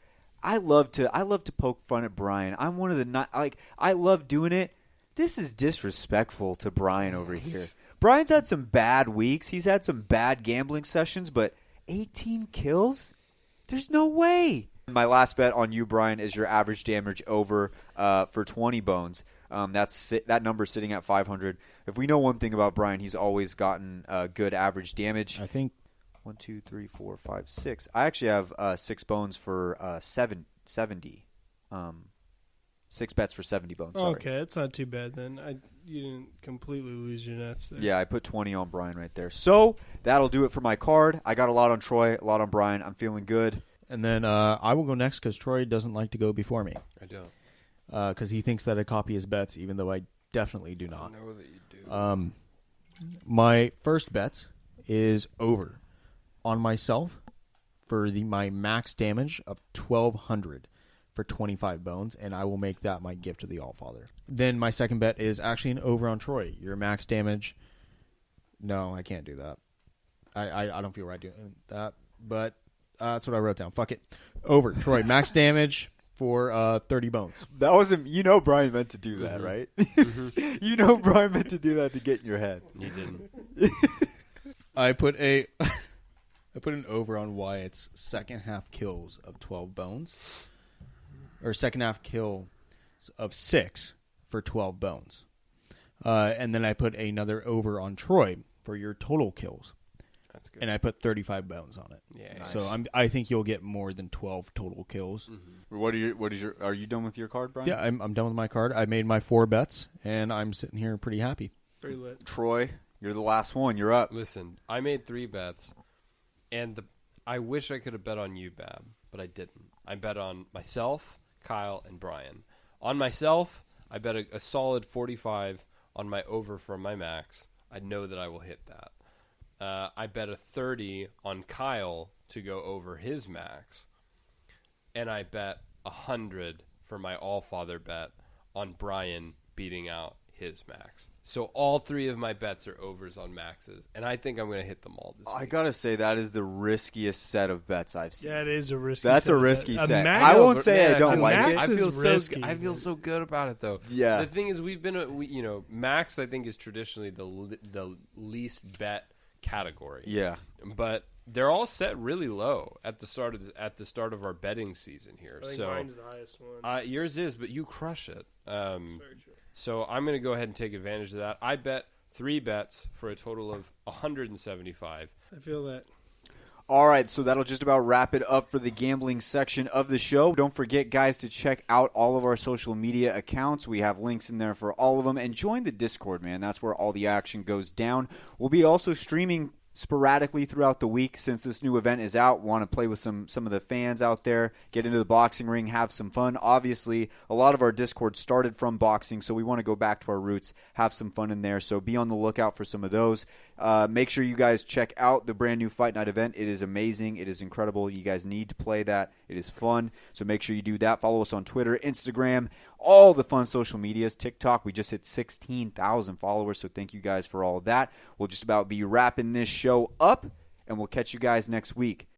I love to poke fun at Brian. I'm one of the I love doing it. This is disrespectful to Brian over here. Brian's had some bad weeks. He's had some bad gambling sessions, but 18 kills? There's no way. My last bet on you, Brian, is your average damage over for 20 bones. That number's sitting at 500. If we know one thing about Brian, he's always gotten good average damage. I think 1, 2, 3, 4, 5, 6. I actually have 6 bones for 70. 6 bets for 70 bones. Sorry. Okay, that's not too bad then. You didn't completely lose your nuts there. Yeah, I put 20 on Brian right there. So that'll do it for my card. I got a lot on Troy, a lot on Brian. I'm feeling good. And then I will go next because Troy doesn't like to go before me. I don't. Because he thinks that I copy his bets, even though I definitely do I not. know that you do. My first bet is over on myself for my max damage of 1,200 for 25 bones, and I will make that my gift to the Allfather. Then my second bet is actually an over on Troy. Your max damage. No, I can't do that. I don't feel right doing that, but that's what I wrote down. Fuck it. Over. Troy, max damage for 30 bones. That wasn't. Brian meant to do that, right? Brian meant to do that to get in your head. You didn't. I put an over on Wyatt's second half kills of 12 bones. Or second half kill of 6 for 12 bones. And then I put another over on Troy for your total kills That's good. and I put 35 bones on it. Yeah. Nice. So I think you'll get more than 12 total kills. Are you done with your card, Brian? Yeah, I'm done with my card. I made my 4 bets, and I'm sitting here pretty happy. Pretty lit. Troy, you're the last one. You're up. Listen, I made 3 bets, and I wish I could have bet on you, Bab, but I didn't. I bet on myself, Kyle, and Brian. On myself, I bet a solid 45 on my over from my max. I know that I will hit that. I bet a 30 on Kyle to go over his max. And I bet 100 for my all-father bet on Brian beating out his max. So all 3 of my bets are overs on maxes, and I think I'm going to hit them all this I week. gotta say that is the riskiest set of bets I've seen. Yeah, it is a risky. That's set a of risky bet. set. Max- I won't say I Man, don't feel- like Max it. I feel is so. risky, I feel man. so good about it, though. Yeah. The thing is, we've been, Max. I think is traditionally the least bet category. Yeah. But they're all set really low at the start of our betting season here. I think So mine's the highest one. yours is, but you crush it. That's very true. So I'm going to go ahead and take advantage of that. I bet 3 bets for a total of 175. I feel that. All right, so that'll just about wrap it up for the gambling section of the show. Don't forget, guys, to check out all of our social media accounts. We have links in there for all of them. And join the Discord, man. That's where all the action goes down. We'll be also streaming sporadically throughout the week since this new event is out. Want to play with some of the fans out there, get into the boxing ring, have some fun. Obviously, a lot of our Discord started from boxing, so we want to go back to our roots, have some fun in there. So be on the lookout for some of those. Make sure you guys check out the brand new Fight Night event. It is amazing. It is incredible. You guys need to play that. It is fun. So make sure you do that. Follow us on Twitter, Instagram, all the fun social medias. TikTok, we just hit 16,000 followers, so thank you guys for all of that. We'll just about be wrapping this show up, and we'll catch you guys next week.